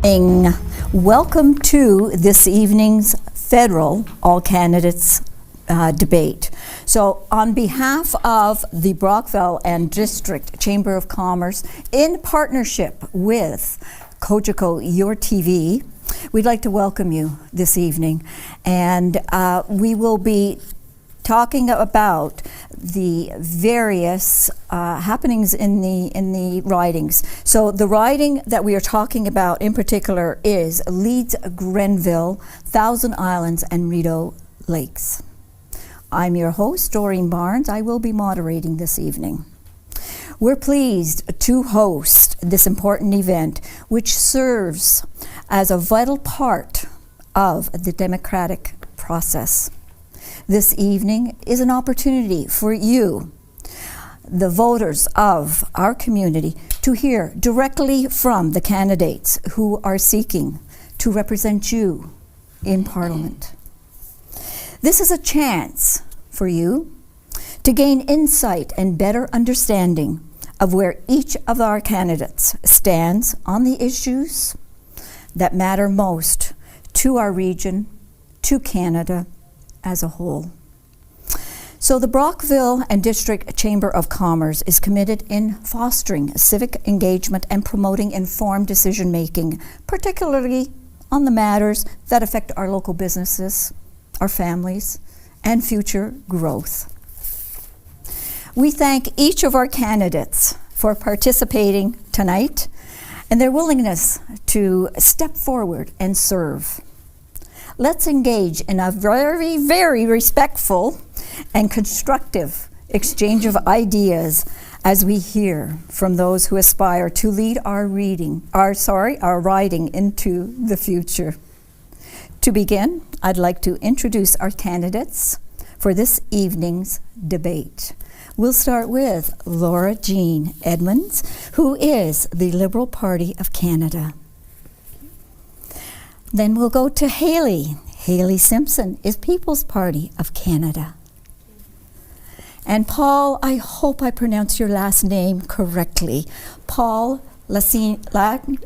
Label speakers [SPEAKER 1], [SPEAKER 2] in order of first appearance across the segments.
[SPEAKER 1] morning. Welcome to this evening's federal all candidates debate. So on behalf of the Brockville and District Chamber of Commerce, in partnership with Cogeco YourTV, we'd like to welcome you this evening. And we will be talking about the various happenings in the ridings. So the riding that we are talking about in particular is Leeds Grenville-Thousand Islands and Rideau Lakes. I'm your host, Doreen Barnes. I will be moderating this evening. We're pleased to host this important event, which serves as a vital part of the democratic process. This evening is an opportunity for you, the voters of our community, to hear directly from the candidates who are seeking to represent you in Parliament. This is a chance for you to gain insight and better understanding of where each of our candidates stands on the issues that matter most to our region, to Canada as a whole. So the Brockville and District Chamber of Commerce is committed in fostering civic engagement and promoting informed decision-making, particularly on the matters that affect our local businesses, our families, and future growth. We thank each of our candidates for participating tonight and their willingness to step forward and serve. Let's engage in a very, very respectful and constructive exchange of ideas as we hear from those who aspire to lead our riding into the future. To begin, I'd like to introduce our candidates for this evening's debate. We'll start with Laura Jean Edmonds, who is the Liberal Party of Canada. Then we'll go to Haley. Haley Simpson is People's Party of Canada. And Paul, I hope I pronounce your last name correctly. Paul Lancioni.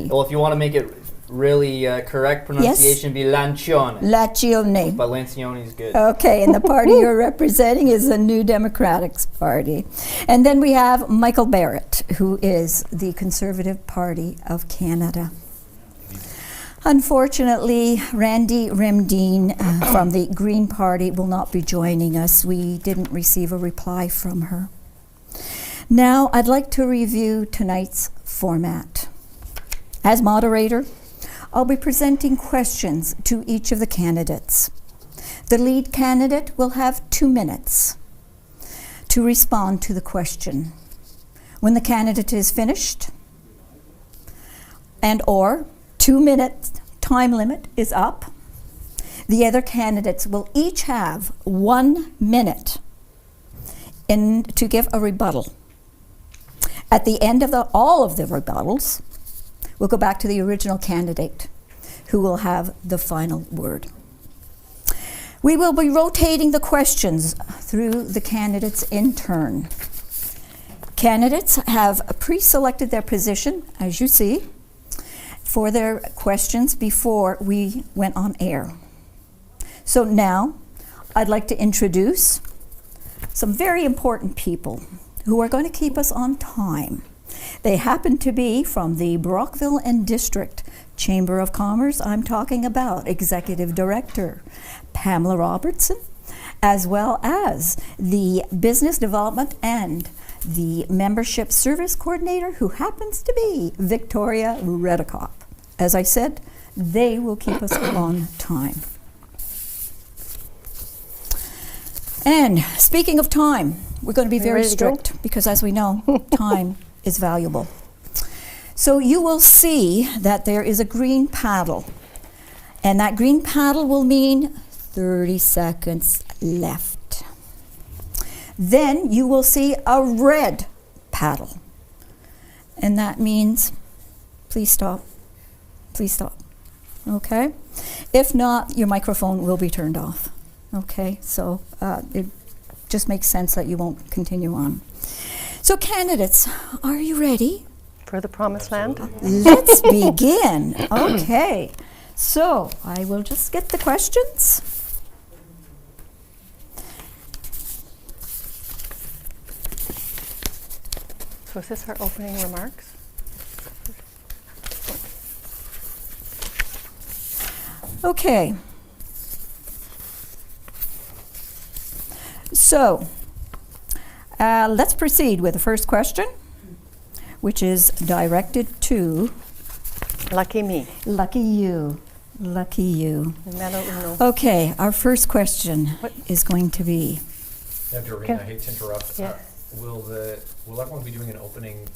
[SPEAKER 2] Well, if you want to make it really correct pronunciation, be Lancione.
[SPEAKER 1] Lancione.
[SPEAKER 2] But Lancione is good.
[SPEAKER 1] Okay, and the party you're representing is the New Democrats Party. And then we have Michael Barrett, who is the Conservative Party of Canada. Unfortunately, Randy Remdine from the Green Party will not be joining us. We didn't receive a reply from her. Now, I'd like to review tonight's format. As moderator, I'll be presenting questions to each of the candidates. The lead candidate will have 2 minutes to respond to the question. When the candidate is finished, and or 2 minute time limit is up, the other candidates will each have 1 minute to give a rebuttal. At the end of all of the rebuttals, we'll go back to the original candidate, who will have the final word. We will be rotating the questions through the candidates in turn. Candidates have pre-selected their position, as you see, for their questions before we went on air. So now, I'd like to introduce some very important people who are going to keep us on time. They happen to be from the Brockville and District Chamber of Commerce. I'm talking about Executive Director Pamela Robertson, as well as the Business Development and the Membership Service Coordinator, who happens to be Victoria Redicop. As I said, they will keep us on time. And speaking of time, we're going to be very strict because, as we know, time is valuable. So you will see that there is a green paddle, and that green paddle will mean 30 seconds left. Then you will see a red paddle, and that means please stop, please stop. Okay? If not, your microphone will be turned off. Okay? So it just makes sense that you won't continue on. So candidates, are you ready?
[SPEAKER 3] for the promised land?
[SPEAKER 1] Let's begin. Okay. So I will just get the questions.
[SPEAKER 3] So is this our opening remarks?
[SPEAKER 1] Okay. So let's proceed with the first question, which is directed to...
[SPEAKER 3] Lucky me.
[SPEAKER 1] Lucky you. Lucky you.
[SPEAKER 3] Numero uno.
[SPEAKER 1] Okay, our first question is going to be...
[SPEAKER 4] Now, Doreen, I hate to interrupt.
[SPEAKER 3] Yeah.
[SPEAKER 4] Will everyone be doing an opening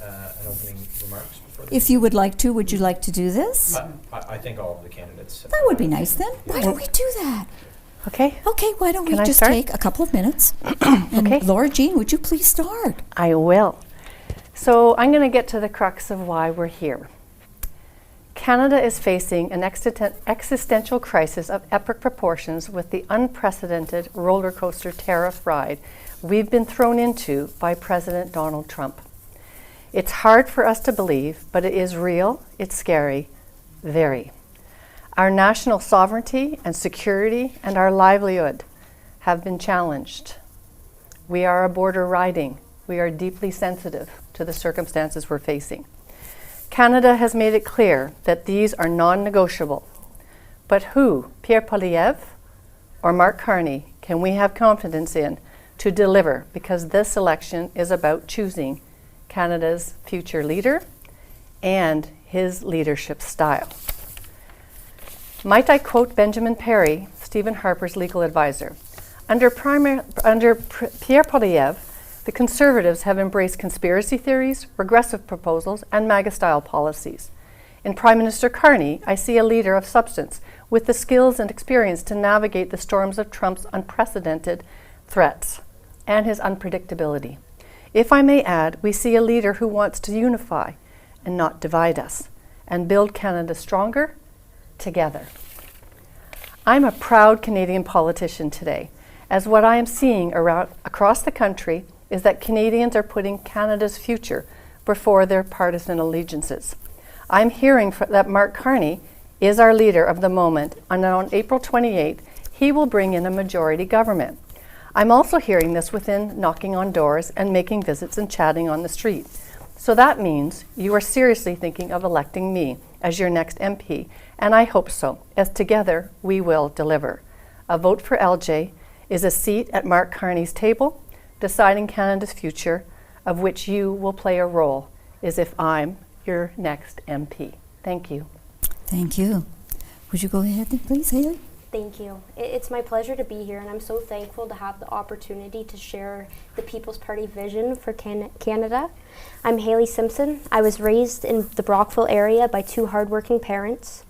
[SPEAKER 4] remarks before?
[SPEAKER 1] If you would like to, would you like to do this?
[SPEAKER 4] I think all of the candidates.
[SPEAKER 1] That would be nice then. Why don't we do that?
[SPEAKER 3] Okay.
[SPEAKER 1] Okay, why don't
[SPEAKER 3] Can
[SPEAKER 1] we
[SPEAKER 3] I
[SPEAKER 1] just
[SPEAKER 3] start?
[SPEAKER 1] take a couple of minutes? And
[SPEAKER 3] Okay.
[SPEAKER 1] Laura Jean, would you please start?
[SPEAKER 3] I will. So I'm going to get to the crux of why we're here. Canada is facing an existential crisis of epic proportions with the unprecedented roller coaster tariff ride we've been thrown into by President Donald Trump. It's hard for us to believe, but it is real, it's scary, very. Our national sovereignty and security and our livelihood have been challenged. We are a border riding. We are deeply sensitive to the circumstances we're facing. Canada has made it clear that these are non-negotiable. But who, Pierre Poilievre or Mark Carney, can we have confidence in to deliver? Because this election is about choosing Canada's future leader and his leadership style. Might I quote Benjamin Perry, Stephen Harper's legal advisor? Under Pierre Poilievre, the Conservatives have embraced conspiracy theories, regressive proposals, and MAGA-style policies. In Prime Minister Carney, I see a leader of substance with the skills and experience to navigate the storms of Trump's unprecedented threats and his unpredictability. If I may add, we see a leader who wants to unify and not divide us and build Canada stronger together. I'm a proud Canadian politician today, as what I am seeing across the country is that Canadians are putting Canada's future before their partisan allegiances. I'm hearing that Mark Carney is our leader of the moment, and on April 28th, he will bring in a majority government. I'm also hearing this within knocking on doors and making visits and chatting on the street. So that means you are seriously thinking of electing me as your next MP, and I hope so, as together we will deliver. A vote for LJ is a seat at Mark Carney's table, deciding Canada's future, of which you will play a role, as if I'm your next MP. Thank you.
[SPEAKER 1] Thank you. Would you go ahead then, please, Haley?
[SPEAKER 5] Thank you. It's my pleasure to be here, and I'm so thankful to have the opportunity to share the People's Party vision for Canada. I'm Haley Simpson. I was raised in the Brockville area by two hardworking parents.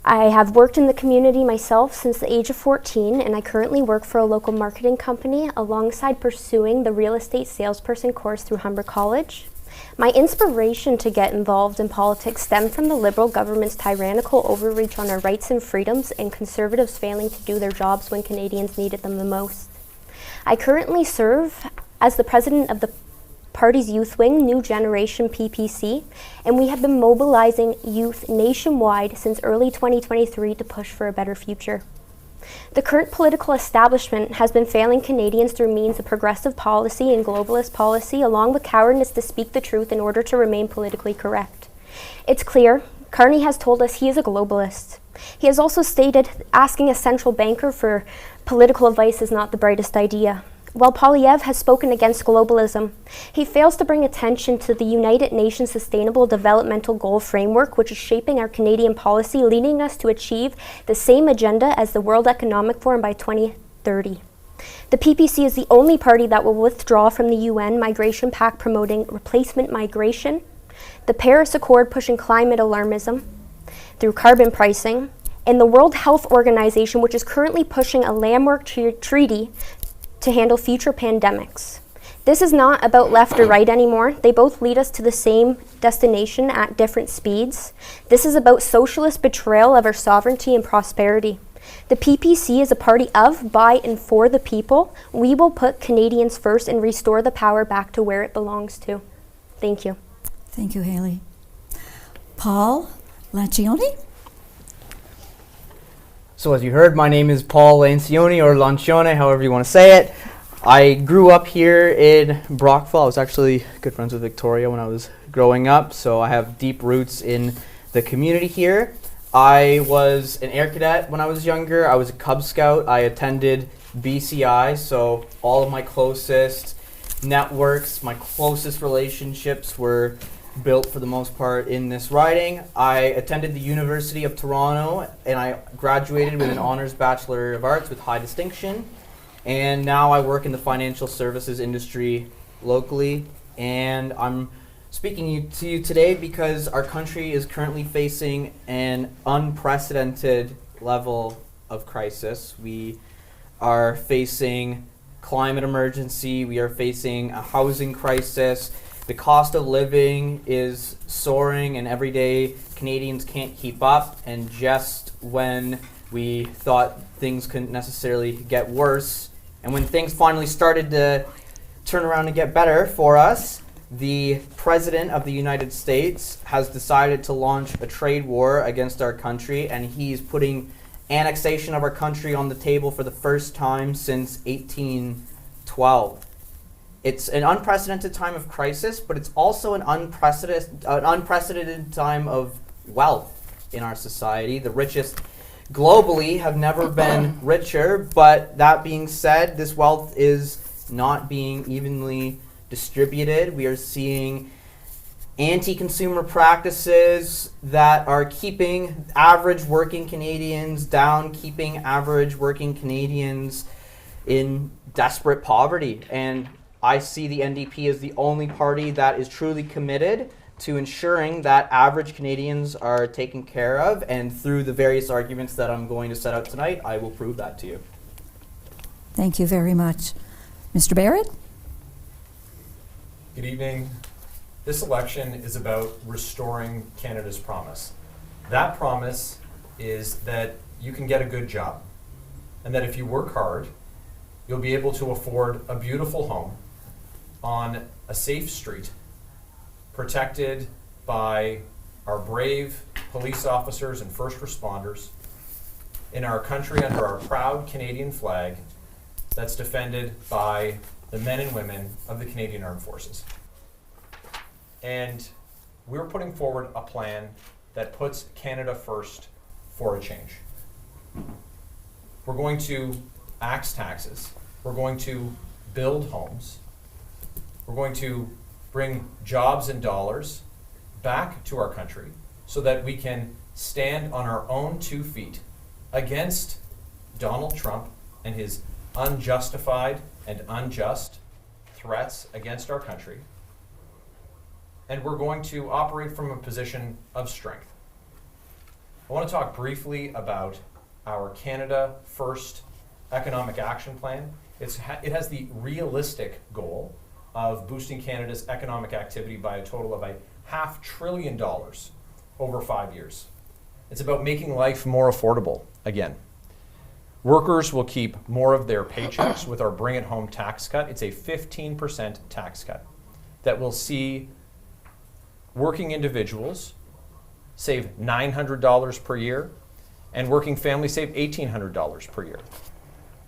[SPEAKER 5] I have worked in the community myself since the age of 14, and I currently work for a local marketing company alongside pursuing the real estate salesperson course through Humber College. My inspiration to get involved in politics stemmed from the Liberal government's tyrannical overreach on our rights and freedoms and Conservatives failing to do their jobs when Canadians needed them the most. I currently serve as the president of the party's youth wing, New Generation PPC, and we have been mobilizing youth nationwide since early 2023 to push for a better future. The current political establishment has been failing Canadians through means of progressive policy and globalist policy, along with cowardice to speak the truth in order to remain politically correct. It's clear, Carney has told us he is a globalist. He has also stated asking a central banker for political advice is not the brightest idea. While Poilievre has spoken against globalism, he fails to bring attention to the United Nations Sustainable Developmental Goal Framework, which is shaping our Canadian policy, leading us to achieve the same agenda as the World Economic Forum by 2030. The PPC is the only party that will withdraw from the UN Migration Pact promoting replacement migration, the Paris Accord pushing climate alarmism through carbon pricing, and the World Health Organization, which is currently pushing a landmark treaty to handle future pandemics. This is not about left or right anymore. They both lead us to the same destination at different speeds. This is about socialist betrayal of our sovereignty and prosperity. The PPC is a party of, by, and for the people. We will put Canadians first and restore the power back to where it belongs to. Thank you.
[SPEAKER 1] Thank you, Haley. Paul Lancioni?
[SPEAKER 2] So as you heard, my name is Paul Lancioni, or Lancione, however you want to say it. I grew up here in Brockville. I was actually good friends with Victoria when I was growing up, so I have deep roots in the community here. I was an air cadet when I was younger. I was a Cub Scout. I attended BCI, so all of my closest networks, my closest relationships were built for the most part in this riding. I attended the University of Toronto and I graduated with an Honours Bachelor of Arts with high distinction. And now I work in the financial services industry locally. And I'm speaking to you today because our country is currently facing an unprecedented level of crisis. We are facing climate emergency. We are facing a housing crisis. The cost of living is soaring and everyday Canadians can't keep up. And just when we thought things couldn't necessarily get worse, and when things finally started to turn around and get better for us, the President of the United States has decided to launch a trade war against our country, and he's putting annexation of our country on the table for the first time since 1812. It's an unprecedented time of crisis, but it's also an unprecedented time of wealth in our society. The richest globally have never been richer, but that being said, this wealth is not being evenly distributed. We are seeing anti-consumer practices that are keeping average working Canadians down, keeping average working Canadians in desperate poverty. And I see the NDP as the only party that is truly committed to ensuring that average Canadians are taken care of, and through the various arguments that I'm going to set out tonight, I will prove that to you.
[SPEAKER 1] Thank you very much. Mr. Barrett?
[SPEAKER 4] Good evening. This election is about restoring Canada's promise. That promise is that you can get a good job, and that if you work hard, you'll be able to afford a beautiful home on a safe street, protected by our brave police officers and first responders, in our country under our proud Canadian flag that's defended by the men and women of the Canadian Armed Forces. And we're putting forward a plan that puts Canada first for a change. We're going to axe taxes. We're going to build homes. We're going to bring jobs and dollars back to our country so that we can stand on our own 2 feet against Donald Trump and his unjustified and unjust threats against our country. And we're going to operate from a position of strength. I want to talk briefly about our Canada First Economic Action Plan. It has the realistic goal of boosting Canada's economic activity by a total of $500 billion over 5 years. It's about making life more affordable again. Workers will keep more of their paychecks with our Bring It Home tax cut. It's a 15% tax cut that will see working individuals save $900 per year and working families save $1,800 per year.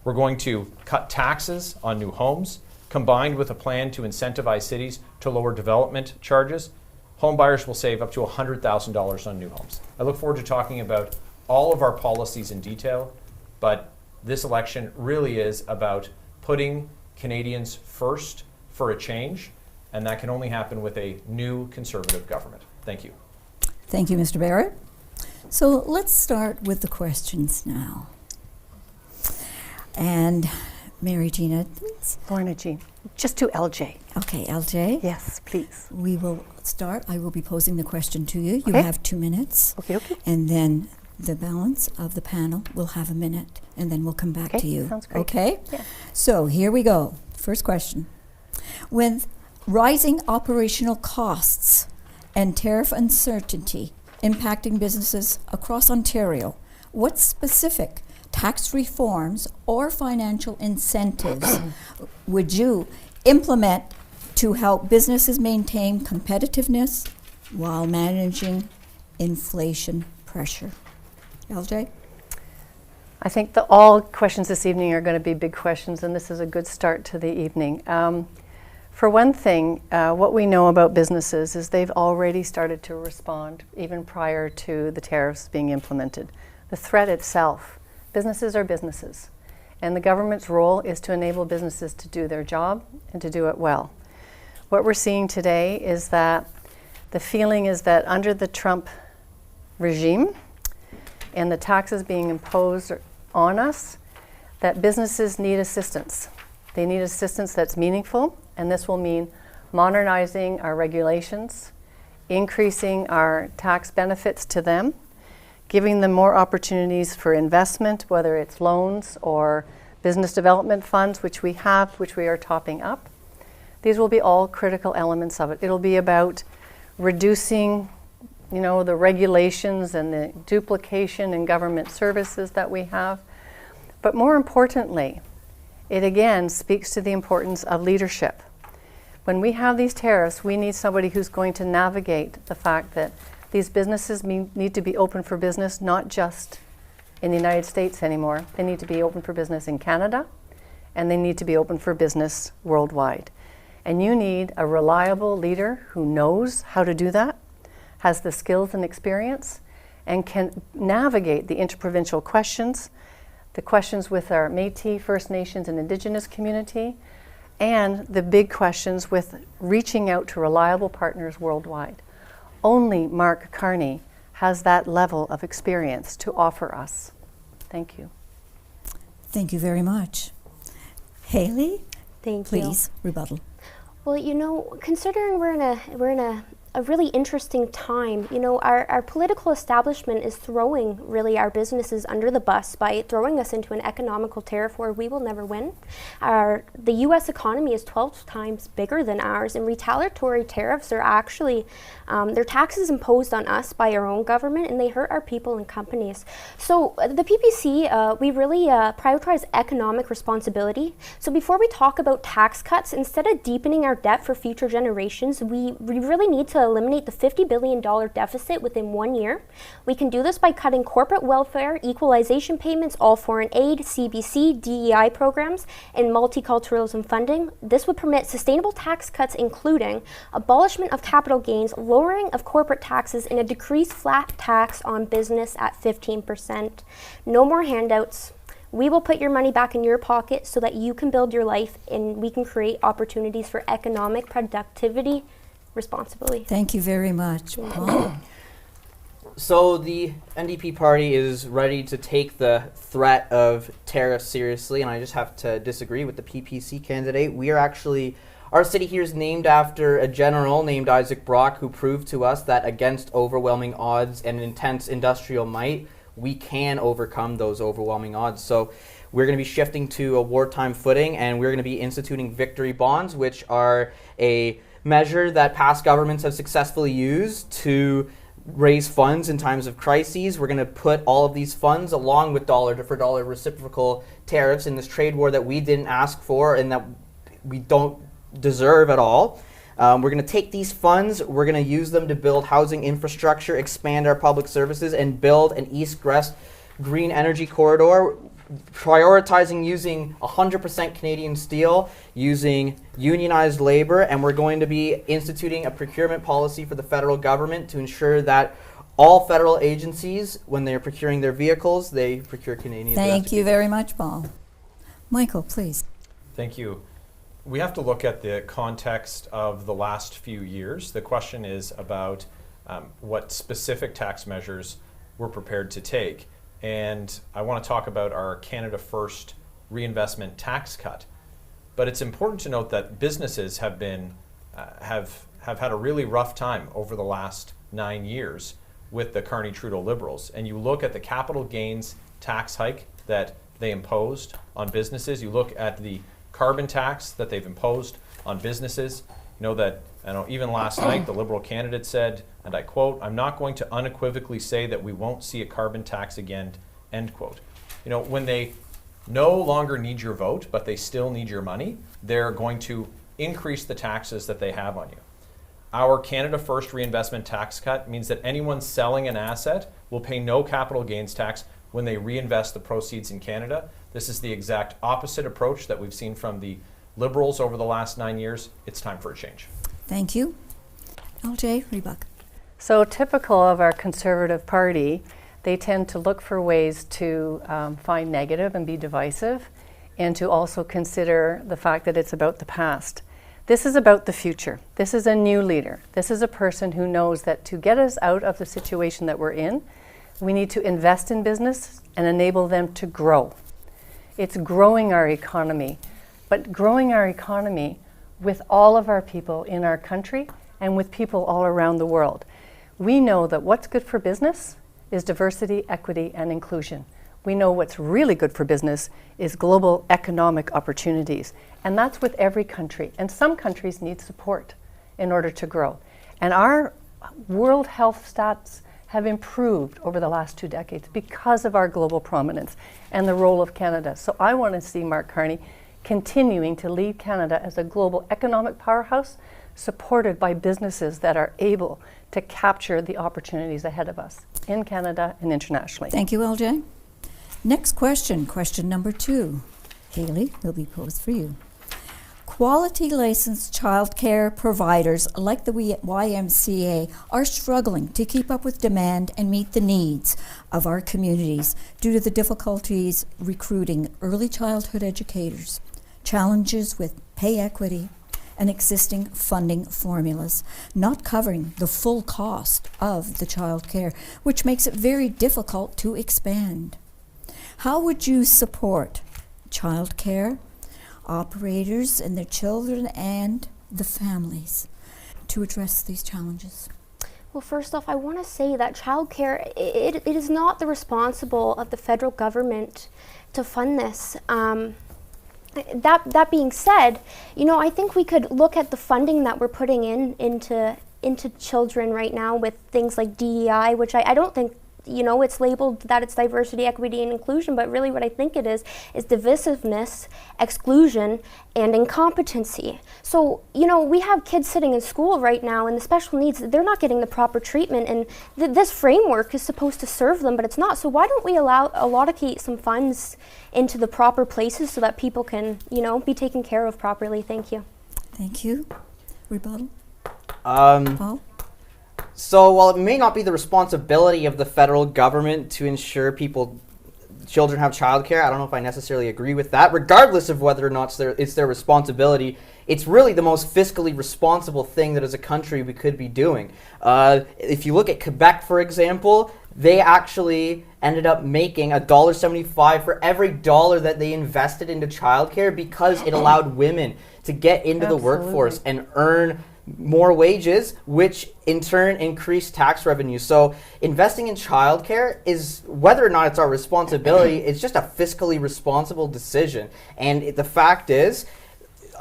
[SPEAKER 4] We're going to cut taxes on new homes, combined with a plan to incentivize cities to lower development charges. Home buyers will save up to $100,000 on new homes. I look forward to talking about all of our policies in detail, but this election really is about putting Canadians first for a change, and that can only happen with a new Conservative government. Thank you.
[SPEAKER 1] Thank you, Mr. Barrett. So let's start with the questions now. And Mary Gina, please.
[SPEAKER 3] Lorna Jean, just to LJ.
[SPEAKER 1] Okay, LJ.
[SPEAKER 3] Yes, please.
[SPEAKER 1] We will start. I will be posing the question to you. You
[SPEAKER 3] Okay.
[SPEAKER 1] have 2 minutes.
[SPEAKER 3] Okay.
[SPEAKER 1] And then the balance of the panel will have a minute, and then we'll come back
[SPEAKER 3] Okay,
[SPEAKER 1] to you.
[SPEAKER 3] sounds great.
[SPEAKER 1] Okay?
[SPEAKER 3] Yeah.
[SPEAKER 1] So here we go. First question. With rising operational costs and tariff uncertainty impacting businesses across Ontario, what specific tax reforms or financial incentives would you implement to help businesses maintain competitiveness while managing inflation pressure. LJ?
[SPEAKER 3] I think that all questions this evening are going to be big questions, and this is a good start to the evening. For one thing, what we know about businesses is they've already started to respond even prior to the tariffs being implemented. The threat itself, businesses are businesses, and the government's role is to enable businesses to do their job and to do it well. What we're seeing today is that the feeling is that under the Trump regime and the taxes being imposed on us, that businesses need assistance. They need assistance that's meaningful, and this will mean modernizing our regulations, increasing our tax benefits to them, giving them more opportunities for investment, whether it's loans or business development funds, which we have, which we are topping up. These will be all critical elements of it. It'll be about reducing, the regulations and the duplication in government services that we have. But more importantly, it again speaks to the importance of leadership. When we have these tariffs, we need somebody who's going to navigate the fact that these businesses need to be open for business, not just in the United States anymore. They need to be open for business in Canada, and they need to be open for business worldwide. And you need a reliable leader who knows how to do that, has the skills and experience, and can navigate the interprovincial questions, the questions with our Métis, First Nations, and Indigenous community, and the big questions with reaching out to reliable partners worldwide. Only Mark Carney has that level of experience to offer us. Thank you.
[SPEAKER 1] Thank you very much. Haley,
[SPEAKER 5] Thank you.
[SPEAKER 1] please, rebuttal.
[SPEAKER 5] Well, considering we're in a really interesting time, our political establishment is throwing really our businesses under the bus by throwing us into an economical tariff war we will never win. The U.S. economy is 12 times bigger than ours, and retaliatory tariffs are actually they're taxes imposed on us by our own government, and they hurt our people and companies. So the PPC, we really prioritize economic responsibility. So before we talk about tax cuts, instead of deepening our debt for future generations, we really need to eliminate the $50 billion deficit within 1 year. We can do this by cutting corporate welfare, equalization payments, all foreign aid, CBC, DEI programs, and multiculturalism funding. This would permit sustainable tax cuts, including abolishment of capital gains, lowering of corporate taxes, and a decreased flat tax on business at 15%. No more handouts. We will put your money back in your pocket so that you can build your life, and we can create opportunities for economic productivity responsibly.
[SPEAKER 1] Thank you very much, Paul.
[SPEAKER 2] So the NDP party is ready to take the threat of tariffs seriously, and I just have to disagree with the PPC candidate. Our city here is named after a general named Isaac Brock, who proved to us that against overwhelming odds and intense industrial might, we can overcome those overwhelming odds. So we're going to be shifting to a wartime footing, and we're going to be instituting victory bonds, which are a measure that past governments have successfully used to raise funds in times of crises. We're going to put all of these funds along with dollar-for-dollar reciprocal tariffs in this trade war that we didn't ask for and that we don't deserve at all. We're going to take these funds, we're going to use them to build housing infrastructure, expand our public services, and build an east-west green energy corridor, prioritizing using 100% Canadian steel, using unionized labor, and we're going to be instituting a procurement policy for the federal government to ensure that all federal agencies, when they're procuring their vehicles, they procure Canadian.
[SPEAKER 1] Thank you very much, Paul. Michael, please.
[SPEAKER 4] Thank you. We have to look at the context of the last few years. The question is about what specific tax measures we're prepared to take. And I want to talk about our Canada First reinvestment tax cut. But it's important to note that businesses have been have had a really rough time over the last 9 years with the Carney-Trudeau Liberals. And you look at the capital gains tax hike that they imposed on businesses. You look at the carbon tax that they've imposed on businesses. You know that, even last night, the Liberal candidate said, and I quote, "I'm not going to unequivocally say that we won't see a carbon tax again," end quote. When they no longer need your vote, but they still need your money, they're going to increase the taxes that they have on you. Our Canada First reinvestment tax cut means that anyone selling an asset will pay no capital gains tax when they reinvest the proceeds in Canada. This is the exact opposite approach that we've seen from the Liberals over the last 9 years. It's time for a change.
[SPEAKER 1] Thank you. LJ Rebuck.
[SPEAKER 3] So typical of our Conservative Party, they tend to look for ways to find negative and be divisive, and to also consider the fact that it's about the past. This is about the future. This is a new leader. This is a person who knows that to get us out of the situation that we're in, we need to invest in business and enable them to grow. It's growing our economy, but growing our economy with all of our people in our country and with people all around the world. We know that what's good for business is diversity, equity, and inclusion. We know what's really good for business is global economic opportunities. And that's with every country. And some countries need support in order to grow. And our World Health stats have improved over the last 2 decades because of our global prominence and the role of Canada. So I want to see Mark Carney continuing to lead Canada as a global economic powerhouse, supported by businesses that are able to capture the opportunities ahead of us in Canada and internationally.
[SPEAKER 1] Thank you, LJ. Next question, question number 2. Haley, will be posed for you. Quality licensed childcare providers like the YMCA are struggling to keep up with demand and meet the needs of our communities due to the difficulties recruiting early childhood educators, challenges with pay equity, and existing funding formulas, not covering the full cost of the childcare, which makes it very difficult to expand. How would you support childcare operators and their children and the families to address these challenges?
[SPEAKER 5] Well, first off, I want to say that childcare, it is not the responsible of the federal government to fund this. That being said, I think we could look at the funding that we're putting into children right now with things like DEI, which I don't think, it's labeled that it's diversity, equity, and inclusion, but really what I think it is divisiveness, exclusion, and incompetency. So, we have kids sitting in school right now and the special needs, they're not getting the proper treatment, and this framework is supposed to serve them, but it's not. So why don't we allocate some funds into the proper places so that people can, be taken care of properly? Thank you.
[SPEAKER 1] Thank you. Rebuttal? Paul?
[SPEAKER 2] So while it may not be the responsibility of the federal government to ensure children have childcare, I don't know if I necessarily agree with that. Regardless of whether or not it's their responsibility, it's really the most fiscally responsible thing that as a country we could be doing. If you look at Quebec, for example, they actually ended up making $1.75 for every dollar that they invested into childcare because it allowed women to get into the workforce and earn more wages, which in turn increase tax revenue. So investing in childcare is, whether or not it's our responsibility, it's just a fiscally responsible decision. And the fact is,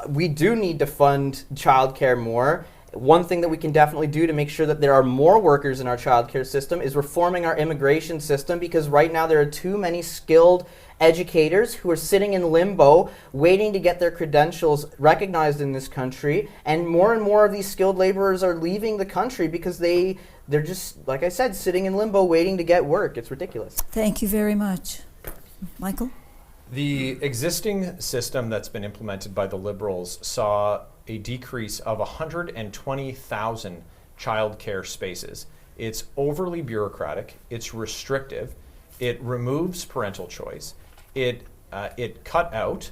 [SPEAKER 2] we do need to fund childcare more. One thing that we can definitely do to make sure that there are more workers in our childcare system is reforming our immigration system, because right now there are too many skilled educators who are sitting in limbo waiting to get their credentials recognized in this country, and more of these skilled laborers are leaving the country because they're just, like I said, sitting in limbo waiting to get work. It's ridiculous.
[SPEAKER 1] Thank you very much. Michael?
[SPEAKER 4] The existing system that's been implemented by the Liberals saw a decrease of 120,000 childcare spaces. It's overly bureaucratic, it's restrictive, it removes parental choice, it cut out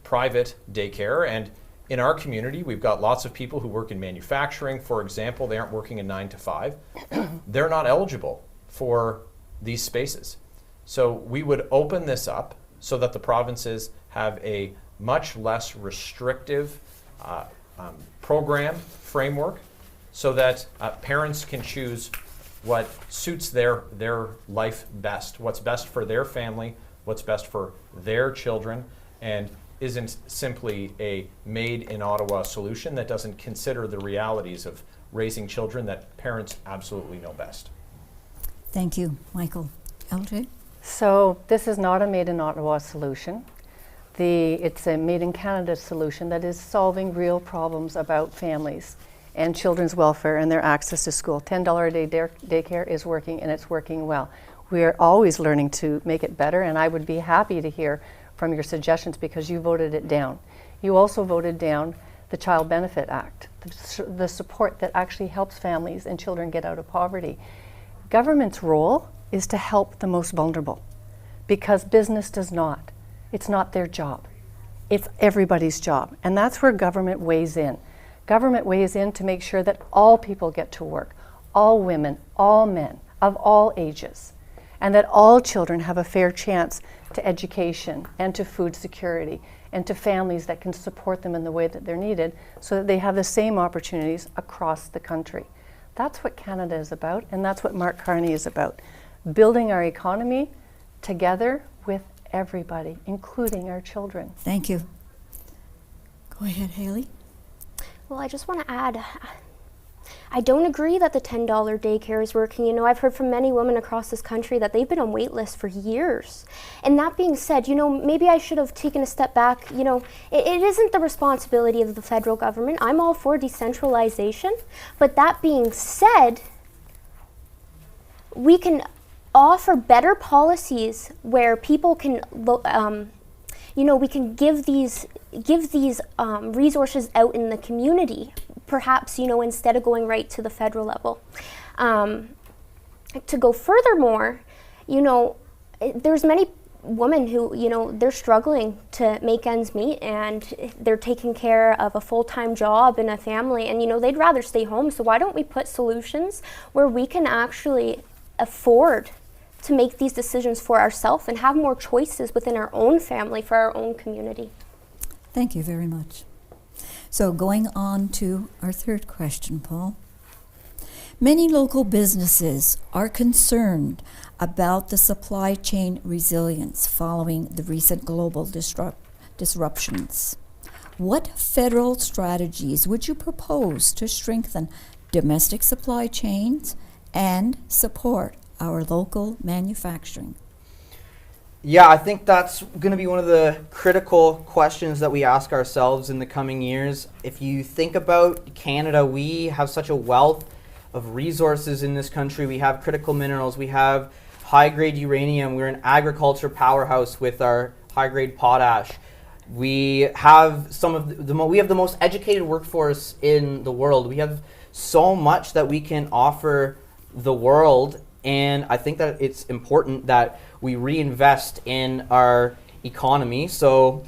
[SPEAKER 4] private daycare, and in our community we've got lots of people who work in manufacturing, for example. They aren't working a 9 to 5. They're not eligible for these spaces. So we would open this up so that the provinces have a much less restrictive program framework, so that parents can choose what suits their life best, what's best for their family, what's best for their children, and isn't simply a made in Ottawa solution that doesn't consider the realities of raising children that parents absolutely know best.
[SPEAKER 1] Thank you, Michael. LJ?
[SPEAKER 3] So this is not a made in Ottawa solution. It's a made in Canada solution that is solving real problems about families. and children's welfare and their access to school. $10 a day daycare is working, and it's working well. We are always learning to make it better, and I would be happy to hear from your suggestions because you voted it down. You also voted down the Child Benefit Act, the support that actually helps families and children get out of poverty. Government's role is to help the most vulnerable because business does not. It's not their job. It's everybody's job, and that's where government weighs in. Government weighs in to make sure that all people get to work, all women, all men, of all ages, and that all children have a fair chance to education and to food security and to families that can support them in the way that they're needed so that they have the same opportunities across the country. That's what Canada is about, and that's what Mark Carney is about. Building our economy together with everybody, including our children.
[SPEAKER 1] Thank you. Go ahead, Haley.
[SPEAKER 5] Well, I just want to add, I don't agree that the $10 daycare is working. You know, I've heard from many women across this country that they've been on wait lists for years. And that being said, you know, maybe I should have taken a step back. You know, it isn't the responsibility of the federal government. I'm all for decentralization. But that being said, we can offer better policies where people can, you know, we can give these resources out in the community, perhaps, you know, instead of going right to the federal level. To go furthermore, you know, there's many women who, you know, they're struggling to make ends meet and they're taking care of a full-time job and a family and, you know, they'd rather stay home. So why don't we put solutions where we can actually afford to make these decisions for ourselves and have more choices within our own family for our own community?
[SPEAKER 1] Thank you very much. So going on to our third question, Paul. Many local businesses are concerned about the supply chain resilience following the recent global disruptions. What federal strategies would you propose to strengthen domestic supply chains and support our local manufacturing?
[SPEAKER 2] Yeah, I think that's going to be one of the critical questions that we ask ourselves in the coming years. If you think about Canada, we have such a wealth of resources in this country. We have critical minerals, we have high-grade uranium, we're an agriculture powerhouse with our high-grade potash. We have we have the most educated workforce in the world. We have so much that we can offer the world, and I think that it's important that we reinvest in our economy. So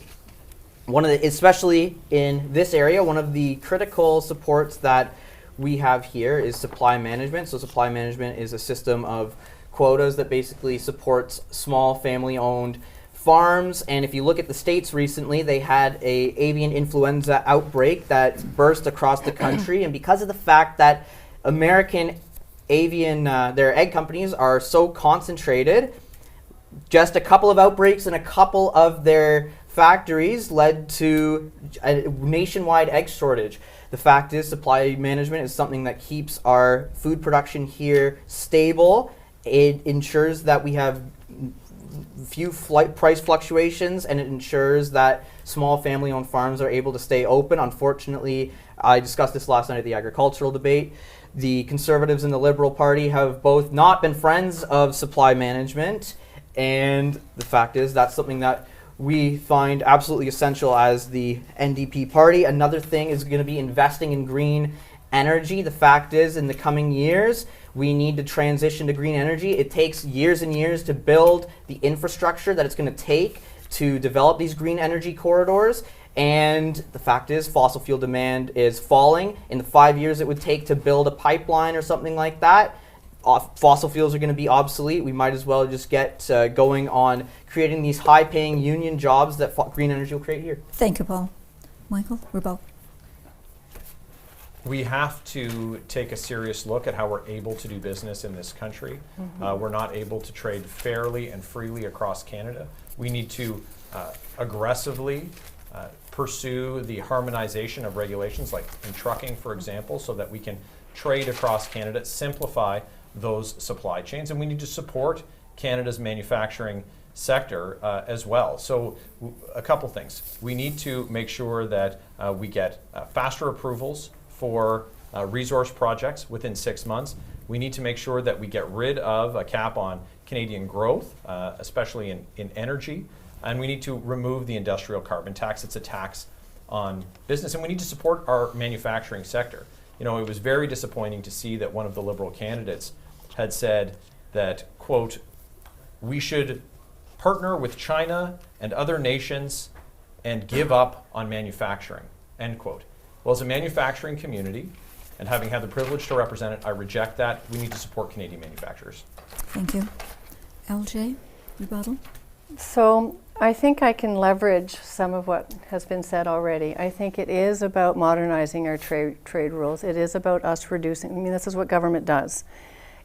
[SPEAKER 2] especially in this area, one of the critical supports that we have here is supply management. So supply management is a system of quotas that basically supports small family-owned farms. And if you look at the States recently, they had an avian influenza outbreak that burst across the country. And because of the fact that American their egg companies are so concentrated, just a couple of outbreaks in a couple of their factories led to a nationwide egg shortage. The fact is, supply management is something that keeps our food production here stable. It ensures that we have few price fluctuations, and it ensures that small family-owned farms are able to stay open. Unfortunately, I discussed this last night at the agricultural debate. The Conservatives and the Liberal Party have both not been friends of supply management, and the fact is that's something that we find absolutely essential as the NDP party. Another thing is going to be investing in green energy. The fact is, in the coming years, we need to transition to green energy. It takes years and years to build the infrastructure that it's going to take to develop these green energy corridors. And the fact is, fossil fuel demand is falling. In the 5 years it would take to build a pipeline or something like that, fossil fuels are going to be obsolete. We might as well just get going on creating these high-paying union jobs that green energy will create here.
[SPEAKER 1] Thank you, Paul. Michael, Rideau.
[SPEAKER 4] We have to take a serious look at how we're able to do business in this country. We're not able to trade fairly and freely across Canada. We need to aggressively pursue the harmonization of regulations, like in trucking, for example, so that we can trade across Canada, simplify those supply chains, and we need to support Canada's manufacturing sector as well. So a couple things. We need to make sure that we get faster approvals for resource projects within 6 months. We need to make sure that we get rid of a cap on Canadian growth, especially in energy, and we need to remove the industrial carbon tax. It's a tax on business, and we need to support our manufacturing sector. You know, it was very disappointing to see that one of the Liberal candidates had said that, quote, we should partner with China and other nations and give up on manufacturing, end quote. Well, as a manufacturing community, and having had the privilege to represent it, I reject that. We need to support Canadian manufacturers.
[SPEAKER 1] Thank you. LJ, rebuttal?
[SPEAKER 3] So I think I can leverage some of what has been said already. I think it is about modernizing our trade rules. It is about us reducing. I mean, this is what government does.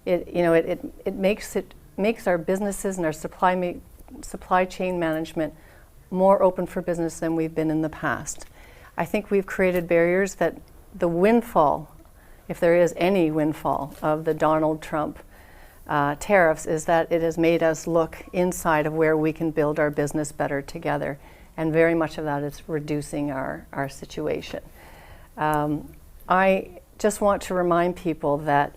[SPEAKER 3] It makes our businesses and our supply chain management more open for business than we've been in the past. I think we've created barriers that the windfall, if there is any windfall of the Donald Trump tariffs, is that it has made us look inside of where we can build our business better together. And very much of that is reducing our situation. I just want to remind people that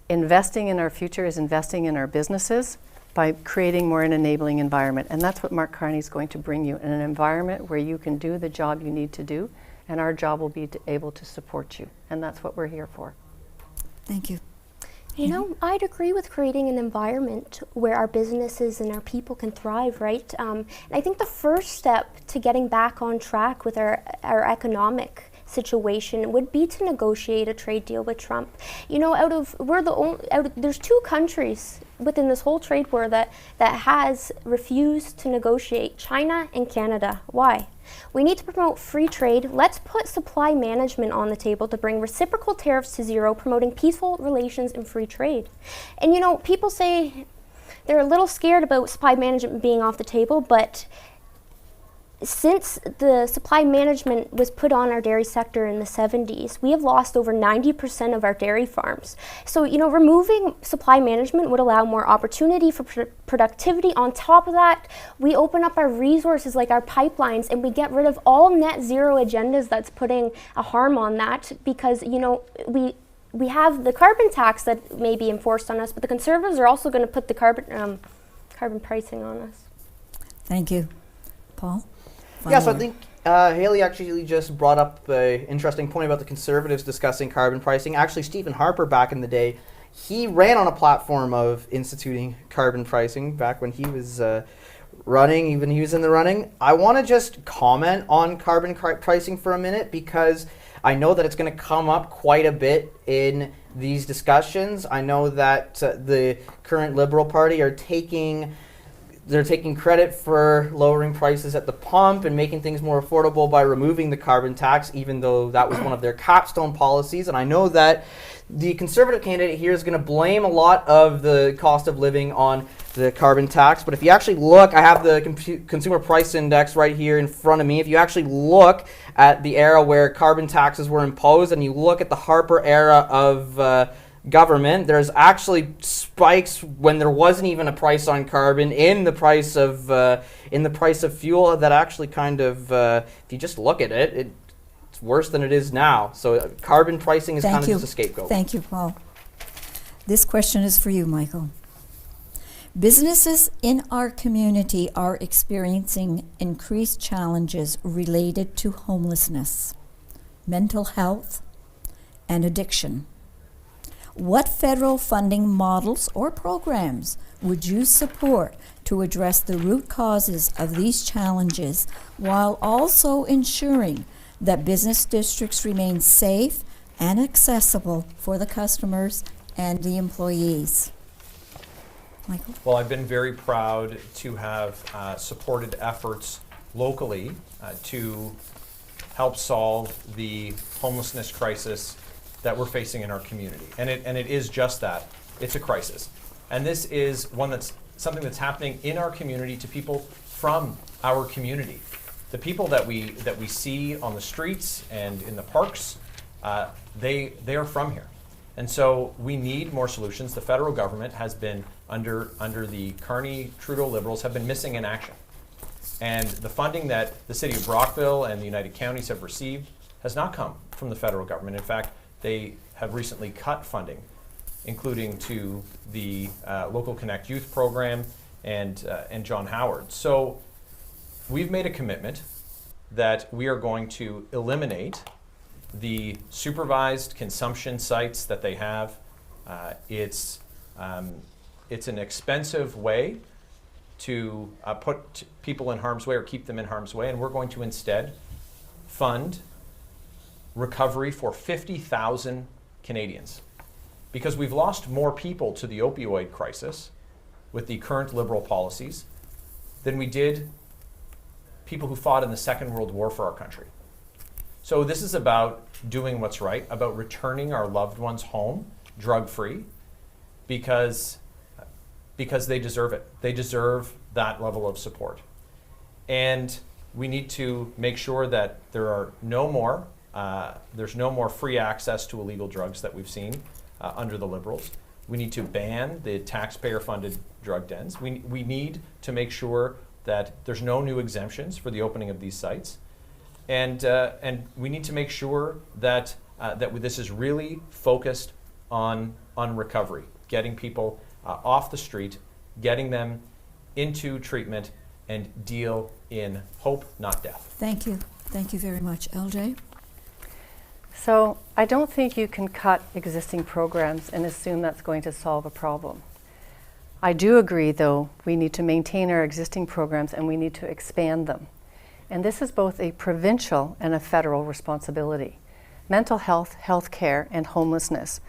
[SPEAKER 3] investing in our future is investing in our businesses by creating more an enabling environment. And that's what Mark Carney is going to bring you, in an environment where you can do the job you need to do, and our job will be able to support you. And that's what we're here for.
[SPEAKER 1] Thank you.
[SPEAKER 5] You know, I'd agree with creating an environment where our businesses and our people can thrive, right? And I think the first step to getting back on track with our economic situation would be to negotiate a trade deal with Trump. You know, there's 2 countries within this whole trade war that has refused to negotiate, China and Canada. Why? We need to promote free trade. Let's put supply management on the table to bring reciprocal tariffs to zero, promoting peaceful relations and free trade. And you know, people say they're a little scared about supply management being off the table, but since the supply management was put on our dairy sector in the 70s, we have lost over 90% of our dairy farms. So, you know, removing supply management would allow more opportunity for productivity. On top of that, we open up our resources like our pipelines, and we get rid of all net zero agendas that's putting a harm on that, because, you know, we have the carbon tax that may be enforced on us, but the Conservatives are also going to put the carbon pricing on us.
[SPEAKER 1] Thank you. Paul?
[SPEAKER 2] Yeah, so I think Haley actually just brought up an interesting point about the Conservatives discussing carbon pricing. Actually, Stephen Harper, back in the day, he ran on a platform of instituting carbon pricing back when he was running, even he was in the running. I want to just comment on carbon pricing for a minute, because I know that it's going to come up quite a bit in these discussions. I know that the current Liberal Party are taking credit for lowering prices at the pump and making things more affordable by removing the carbon tax, even though that was one of their capstone policies. And I know that the Conservative candidate here is going to blame a lot of the cost of living on the carbon tax. But if you actually look, I have the Consumer Price Index right here in front of me. If you actually look at the era where carbon taxes were imposed, and you look at the Harper era of government, there's actually spikes when there wasn't even a price on carbon in the price of fuel. That actually kind of, if you just look at it, it's worse than it is now. So carbon pricing is kind of just a scapegoat.
[SPEAKER 1] Thank you, Paul. This question is for you, Michael. Businesses in our community are experiencing increased challenges related to homelessness, mental health, and addiction. What federal funding models or programs would you support to address the root causes of these challenges, while also ensuring that business districts remain safe and accessible for the customers and the employees? Michael?
[SPEAKER 4] Well, I've been very proud to have supported efforts locally to help solve the homelessness crisis that we're facing in our community. And it is just that. It's a crisis. And this is something that's happening in our community to people from our community. The people that we see on the streets and in the parks, they are from here. And so we need more solutions. The federal government has been, under the Carney-Trudeau Liberals, have been missing in action. And the funding that the city of Brockville and the United Counties have received has not come from the federal government. In fact, they have recently cut funding, including to the Local Connect Youth Program and John Howard. So we've made a commitment that we are going to eliminate the supervised consumption sites that they have. It's an expensive way to put people in harm's way or keep them in harm's way, and we're going to instead fund recovery for 50,000 Canadians. Because we've lost more people to the opioid crisis with the current Liberal policies than we did people who fought in the Second World War for our country. So this is about doing what's right, about returning our loved ones home drug-free, because they deserve it. They deserve that level of support. And we need to make sure that there's no more free access to illegal drugs that we've seen under the Liberals. We need to ban the taxpayer-funded drug dens. We need to make sure that there's no new exemptions for the opening of these sites. And we need to make sure that this is really focused on recovery, getting people off the street, getting them into treatment, and deal in hope, not death.
[SPEAKER 1] Thank you. Thank you very much. LJ?
[SPEAKER 3] So I don't think you can cut existing programs and assume that's going to solve a problem. I do agree, though, we need to maintain our existing programs and we need to expand them. And this is both a provincial and a federal responsibility. Mental health, health care, and homelessness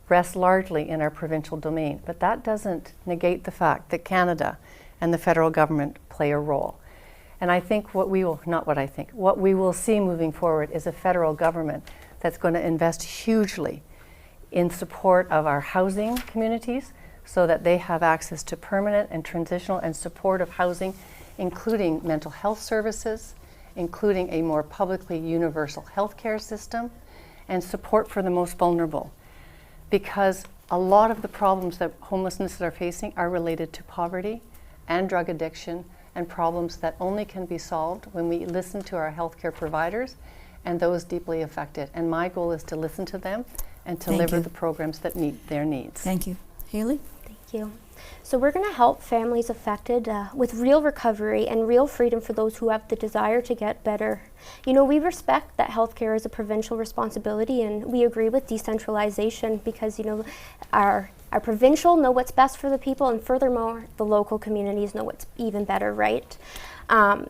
[SPEAKER 3] rest largely in our provincial domain, but that doesn't negate the fact that Canada and the federal government play a role. And I think what we will see moving forward is a federal government that's going to invest hugely in support of our housing communities so that they have access to permanent and transitional and supportive housing, including mental health services, including a more publicly universal healthcare system, and support for the most vulnerable. Because a lot of the problems that homelessness are facing are related to poverty and drug addiction and problems that only can be solved when we listen to our healthcare providers and those deeply affected. And my goal is to listen to them and to deliver the programs that meet their needs.
[SPEAKER 1] Thank you. Haley?
[SPEAKER 5] Thank you. So we're going to help families affected with real recovery and real freedom for those who have the desire to get better. You know, we respect that healthcare is a provincial responsibility, and we agree with decentralization because, you know, our provincial know what's best for the people, and furthermore, the local communities know what's even better, right?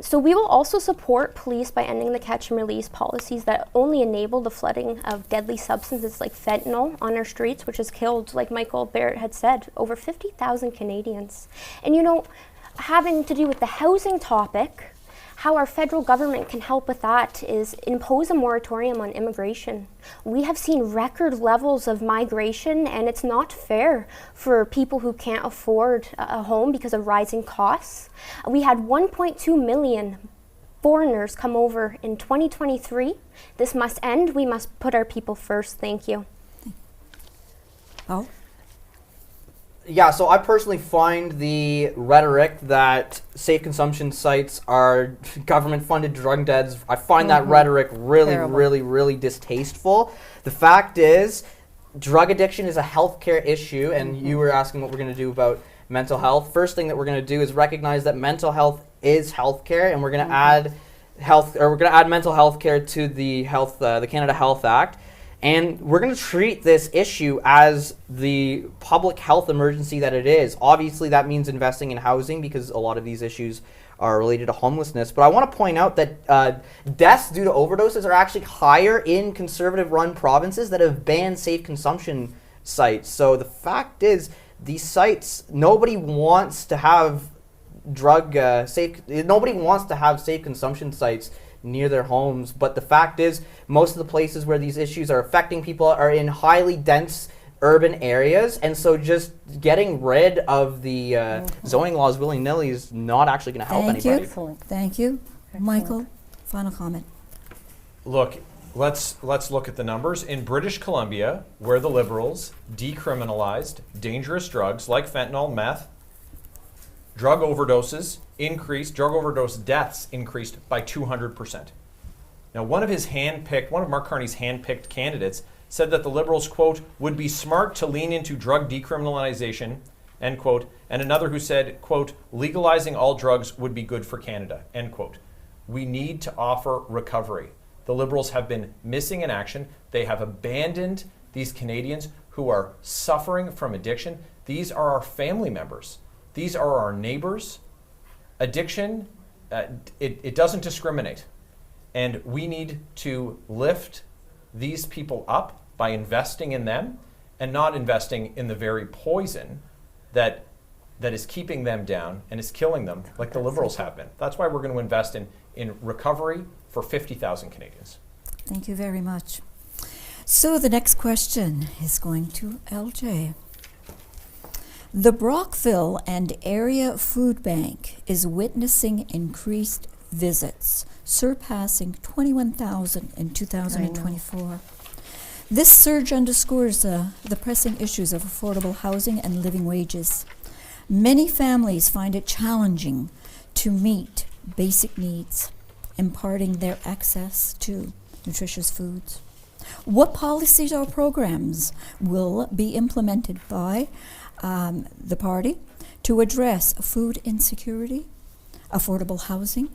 [SPEAKER 5] So we will also support police by ending the catch and release policies that only enable the flooding of deadly substances like fentanyl on our streets, which has killed, like Michael Barrett had said, over 50,000 Canadians. And you know, having to do with the housing topic, how our federal government can help with that is impose a moratorium on immigration. We have seen record levels of migration, and it's not fair for people who can't afford a home because of rising costs. We had 1.2 million foreigners come over in 2023. This must end. We must put our people first. Thank you.
[SPEAKER 1] Oh.
[SPEAKER 2] Yeah, so I personally find the rhetoric that safe consumption sites are government-funded drug dens, I find that rhetoric really,
[SPEAKER 3] Terrible.
[SPEAKER 2] really distasteful. The fact is, drug addiction is a healthcare issue, and you were asking what we're going to do about mental health. First thing that we're going to do is recognize that mental health is healthcare, and we're going to add mental health care to the Canada Health Act. And we're going to treat this issue as the public health emergency that it is. Obviously, that means investing in housing because a lot of these issues are related to homelessness. But I want to point out that deaths due to overdoses are actually higher in conservative-run provinces that have banned safe consumption sites. So the fact is, these sites, nobody wants to have safe consumption sites near their homes, but the fact is most of the places where these issues are affecting people are in highly dense urban areas, and so just getting rid of the zoning laws willy-nilly is not actually going to help anybody.
[SPEAKER 3] Excellent.
[SPEAKER 1] Thank you. Michael, final comment.
[SPEAKER 4] Look, let's look at the numbers. In British Columbia, where the Liberals decriminalized dangerous drugs like fentanyl, meth, drug overdose deaths increased by 200%. Now, one of Mark Carney's hand-picked candidates said that the Liberals, quote, would be smart to lean into drug decriminalization, end quote, and another who said, quote, legalizing all drugs would be good for Canada, end quote. We need to offer recovery. The Liberals have been missing in action. They have abandoned these Canadians who are suffering from addiction. These are our family members. These are our neighbors. Addiction, it doesn't discriminate. And we need to lift these people up by investing in them and not investing in the very poison that is keeping them down and is killing them like the Liberals have been. That's why we're going to invest in recovery for 50,000 Canadians.
[SPEAKER 1] Thank you very much. So the next question is going to LJ. The Brockville and Area Food Bank is witnessing increased visits, surpassing 21,000 in 2024. This surge underscores the pressing issues of affordable housing and living wages. Many families find it challenging to meet basic needs, imparting their access to nutritious foods. What policies or programs will be implemented by the party to address food insecurity, affordable housing,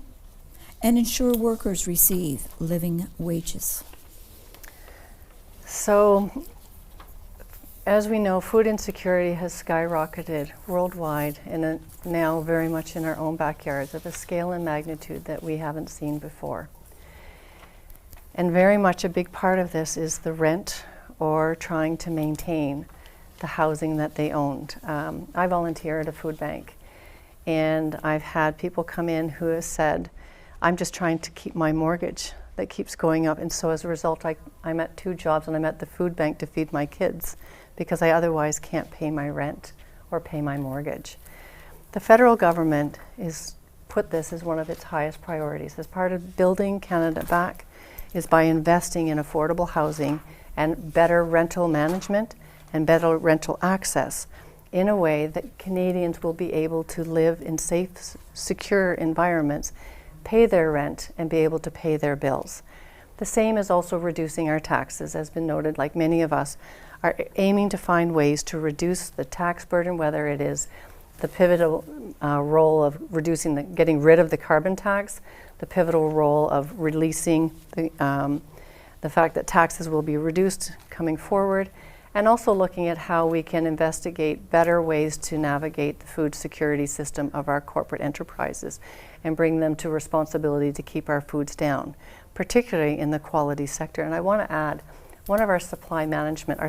[SPEAKER 1] and ensure workers receive living wages?
[SPEAKER 3] So, as we know, food insecurity has skyrocketed worldwide and now very much in our own backyards at a scale and magnitude that we haven't seen before. And very much a big part of this is the rent or trying to maintain the housing that they owned. I volunteer at a food bank, and I've had people come in who have said, I'm just trying to keep my mortgage that keeps going up, and so as a result I'm at 2 jobs and I'm at the food bank to feed my kids because I otherwise can't pay my rent or pay my mortgage. The federal government is put this as one of its highest priorities. As part of building Canada back is by investing in affordable housing and better rental management and better rental access in a way that Canadians will be able to live in safe, secure environments, pay their rent, and be able to pay their bills. The same is also reducing our taxes, as been noted, like many of us are aiming to find ways to reduce the tax burden, whether it is the pivotal role of getting rid of the carbon tax, the pivotal role of releasing the fact that taxes will be reduced coming forward, and also looking at how we can investigate better ways to navigate the food security system of our corporate enterprises and bring them to responsibility to keep our foods down, particularly in the quality sector. And I want to add, one of our supply management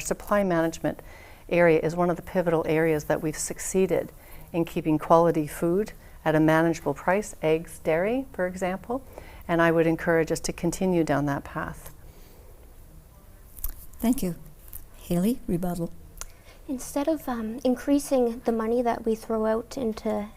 [SPEAKER 3] area is one of the pivotal areas that we've succeeded in keeping quality food at a manageable price, eggs, dairy, for example, and I would encourage us to continue down that path.
[SPEAKER 1] Thank you. Haley, rebuttal.
[SPEAKER 5] Instead of increasing the money that we throw out into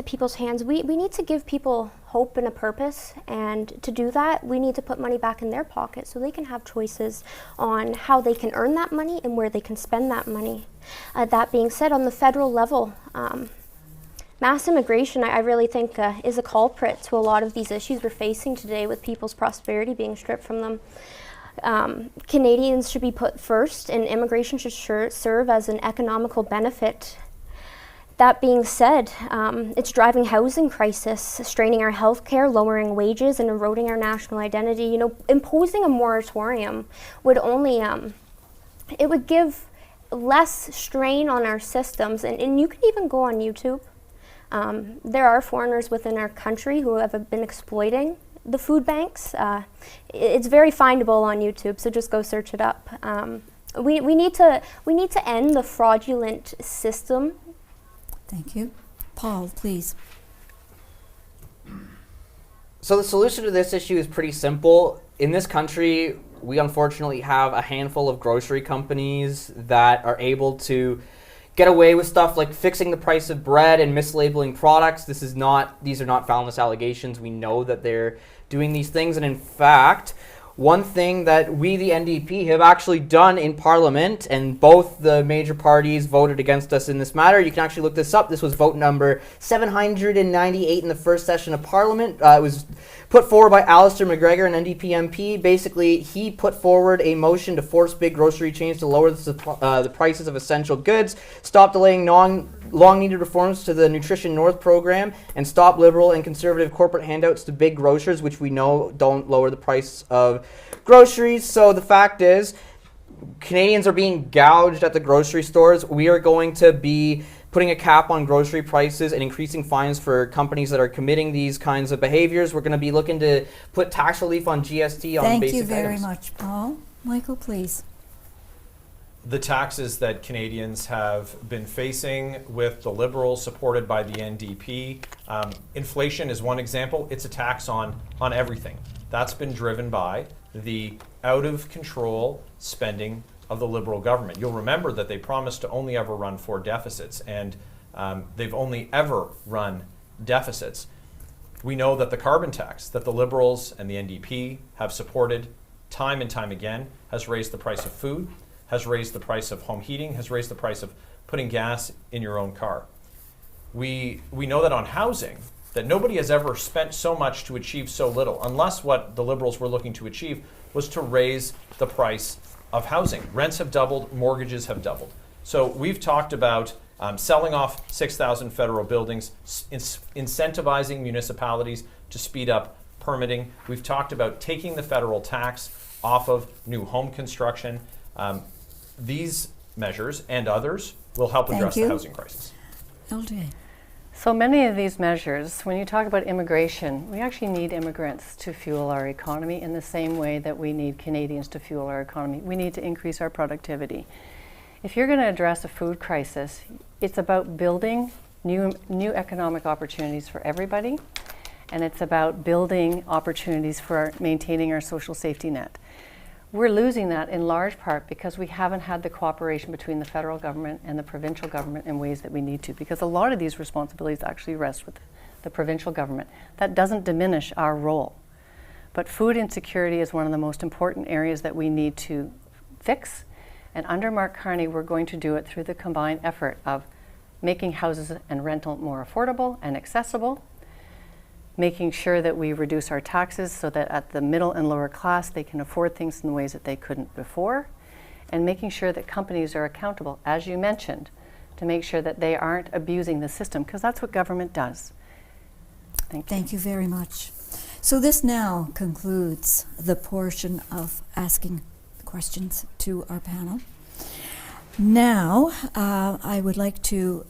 [SPEAKER 5] people's hands, we need to give people hope and a purpose, and to do that we need to put money back in their pocket so they can have choices on how they can earn that money and where they can spend that money. That being said, on the federal level, mass immigration, I really think is a culprit to a lot of these issues we're facing today with people's prosperity being stripped from them. Canadians should be put first, and immigration should serve as an economical benefit. That being said, it's driving housing crisis, straining our healthcare, lowering wages, and eroding our national identity. You know, imposing a moratorium would only, it would give less strain on our systems, and you can even go on YouTube. There are foreigners within our country who have been exploiting the food banks. It's very findable on YouTube, so just go search it up. We need to end the fraudulent system.
[SPEAKER 1] Thank you. Paul, please.
[SPEAKER 2] So the solution to this issue is pretty simple. In this country, we unfortunately have a handful of grocery companies that are able to get away with stuff like fixing the price of bread and mislabeling products. These are not foundless allegations. We know that they're doing these things, and in fact, one thing that we, the NDP, have actually done in Parliament, and both the major parties voted against us in this matter. You can actually look this up. This was vote number 798 in the first session of Parliament. It was put forward by Alistair McGregor, an NDP MP. Basically, he put forward a motion to force big grocery chains to lower the prices of essential goods, stop delaying long-needed reforms to the Nutrition North program, and stop liberal and conservative corporate handouts to big grocers, which we know don't lower the price of groceries. So the fact is, Canadians are being gouged at the grocery stores. We are going to be putting a cap on grocery prices and increasing fines for companies that are committing these kinds of behaviors. We're going to be looking to put tax relief on GST on basic items.
[SPEAKER 1] Thank you very much, Paul. Michael, please.
[SPEAKER 4] The taxes that Canadians have been facing with the Liberals supported by the NDP. Inflation is one example. It's a tax on everything. That's been driven by the out-of-control spending of the Liberal government. You'll remember that they promised to only ever run 4 deficits, and they've only ever run deficits. We know that the carbon tax that the Liberals and the NDP have supported time and time again has raised the price of food, has raised the price of home heating, has raised the price of putting gas in your own car. We know that on housing, that nobody has ever spent so much to achieve so little, unless what the Liberals were looking to achieve was to raise the price of housing. Rents have doubled, mortgages have doubled. So we've talked about selling off 6,000 federal buildings, incentivizing municipalities to speed up permitting. We've talked about taking the federal tax off of new home construction. These measures and others will help address the housing crisis.
[SPEAKER 1] LJ.
[SPEAKER 3] So many of these measures, when you talk about immigration, we actually need immigrants to fuel our economy in the same way that we need Canadians to fuel our economy. We need to increase our productivity. If you're going to address a food crisis, it's about building new economic opportunities for everybody, and it's about building opportunities for maintaining our social safety net. We're losing that in large part because we haven't had the cooperation between the federal government and the provincial government in ways that we need to, because a lot of these responsibilities actually rest with the provincial government. That doesn't diminish our role. But food insecurity is one of the most important areas that we need to fix. And under Mark Carney, we're going to do it through the combined effort of making houses and rental more affordable and accessible, making sure that we reduce our taxes so that at the middle and lower class they can afford things in ways that they couldn't before, and making sure that companies are accountable, as you mentioned, to make sure that they aren't abusing the system, because that's what government does.
[SPEAKER 1] Thank you very much. So this now concludes the portion of asking questions to our panel. Now, I would like to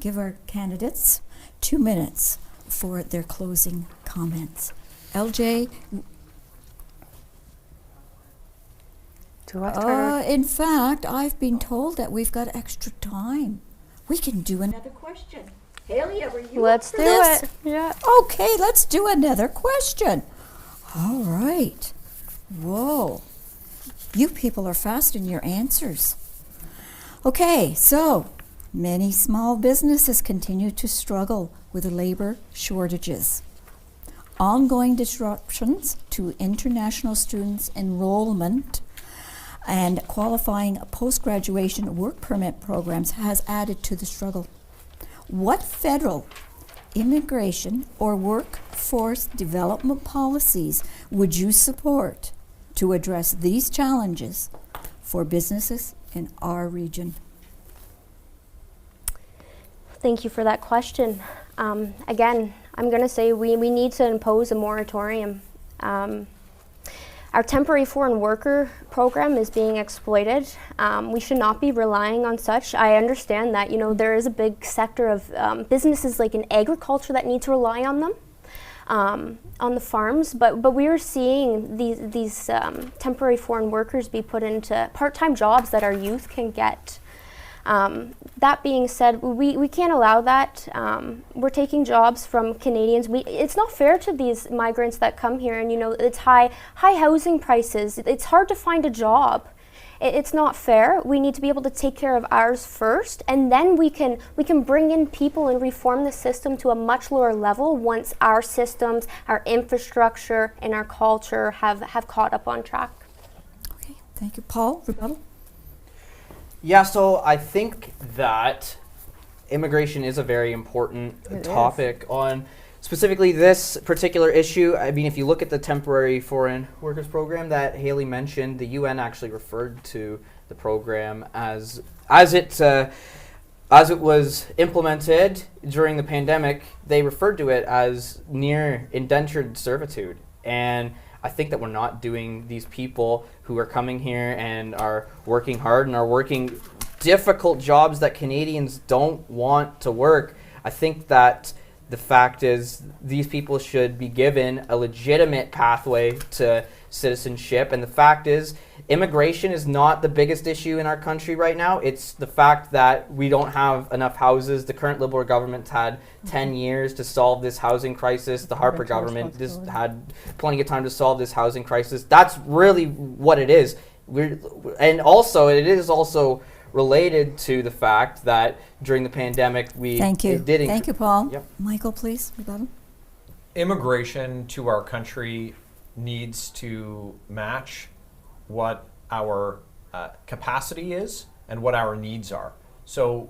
[SPEAKER 1] give our candidates 2 minutes for their closing comments. LJ? In fact, I've been told that we've got extra time. We can do another question. Haley, are you
[SPEAKER 5] Let's
[SPEAKER 1] up for
[SPEAKER 5] do
[SPEAKER 1] this?
[SPEAKER 5] it. Yeah.
[SPEAKER 1] Okay, let's do another question. All right. Whoa. You people are fast in your answers. Okay, so many small businesses continue to struggle with labor shortages. Ongoing disruptions to international students' enrollment and qualifying post-graduation work permit programs has added to the struggle. What federal immigration or workforce development policies would you support to address these challenges for businesses in our region?
[SPEAKER 5] Thank you for that question. Again, I'm going to say we need to impose a moratorium. Our temporary foreign worker program is being exploited. We should not be relying on such. I understand that, there is a big sector of businesses like in agriculture that need to rely on them, on the farms, but we are seeing these temporary foreign workers be put into part-time jobs that our youth can get. That being said, we can't allow that. We're taking jobs from Canadians. It's not fair to these migrants that come here, and it's high housing prices. It's hard to find a job, It's not fair. We need to be able to take care of ours first, and then we can bring in people and reform the system to a much lower level once our systems, our infrastructure, and our culture have caught up on track.
[SPEAKER 1] Okay, thank you. Paul, rebuttal?
[SPEAKER 2] Yeah, so I think that immigration is a very important topic on specifically this particular issue. I mean, if you look at the temporary foreign workers program that Haley mentioned, the UN actually referred to the program as it was implemented during the pandemic. They referred to it as near indentured servitude, and I think that we're not doing these people who are coming here and are working hard and are working difficult jobs that Canadians don't want to work. I think that the fact is these people should be given a legitimate pathway to citizenship. And the fact is immigration is not the biggest issue in our country right now. It's the fact that we don't have enough houses. The current Liberal government's had 10 years to solve this housing crisis. The Harper government just had plenty of time to solve this housing crisis. That's really what it is. And also, it is also related to the fact that during the pandemic,
[SPEAKER 1] Thank you. Thank you, Paul.
[SPEAKER 2] Yep.
[SPEAKER 1] Michael, please, rebuttal.
[SPEAKER 4] Immigration to our country needs to match what our capacity is and what our needs are. So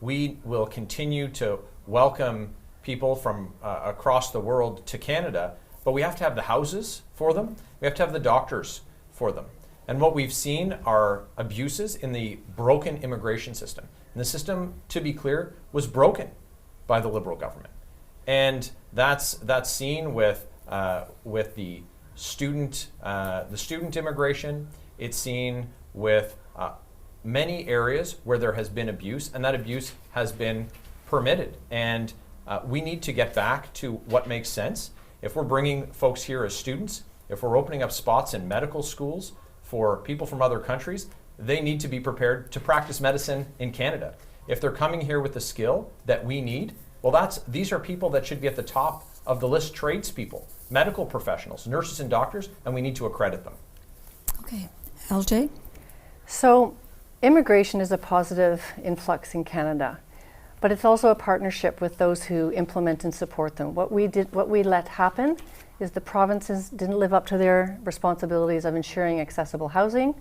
[SPEAKER 4] we will continue to welcome people from across the world to Canada, but we have to have the houses for them. We have to have the doctors for them. And what we've seen are abuses in the broken immigration system. And the system, to be clear, was broken by the Liberal government. And that's seen with the student immigration. It's seen with many areas where there has been abuse, and that abuse has been permitted. And we need to get back to what makes sense. If we're bringing folks here as students, if we're opening up spots in medical schools for people from other countries, they need to be prepared to practice medicine in Canada. If they're coming here with the skill that we need, well, these are people that should be at the top of the list: tradespeople, medical professionals, nurses and doctors, and we need to accredit them.
[SPEAKER 1] Okay. LJ?
[SPEAKER 3] So immigration is a positive influx in Canada, but it's also a partnership with those who implement and support them. What we let happen is the provinces didn't live up to their responsibilities of ensuring accessible housing,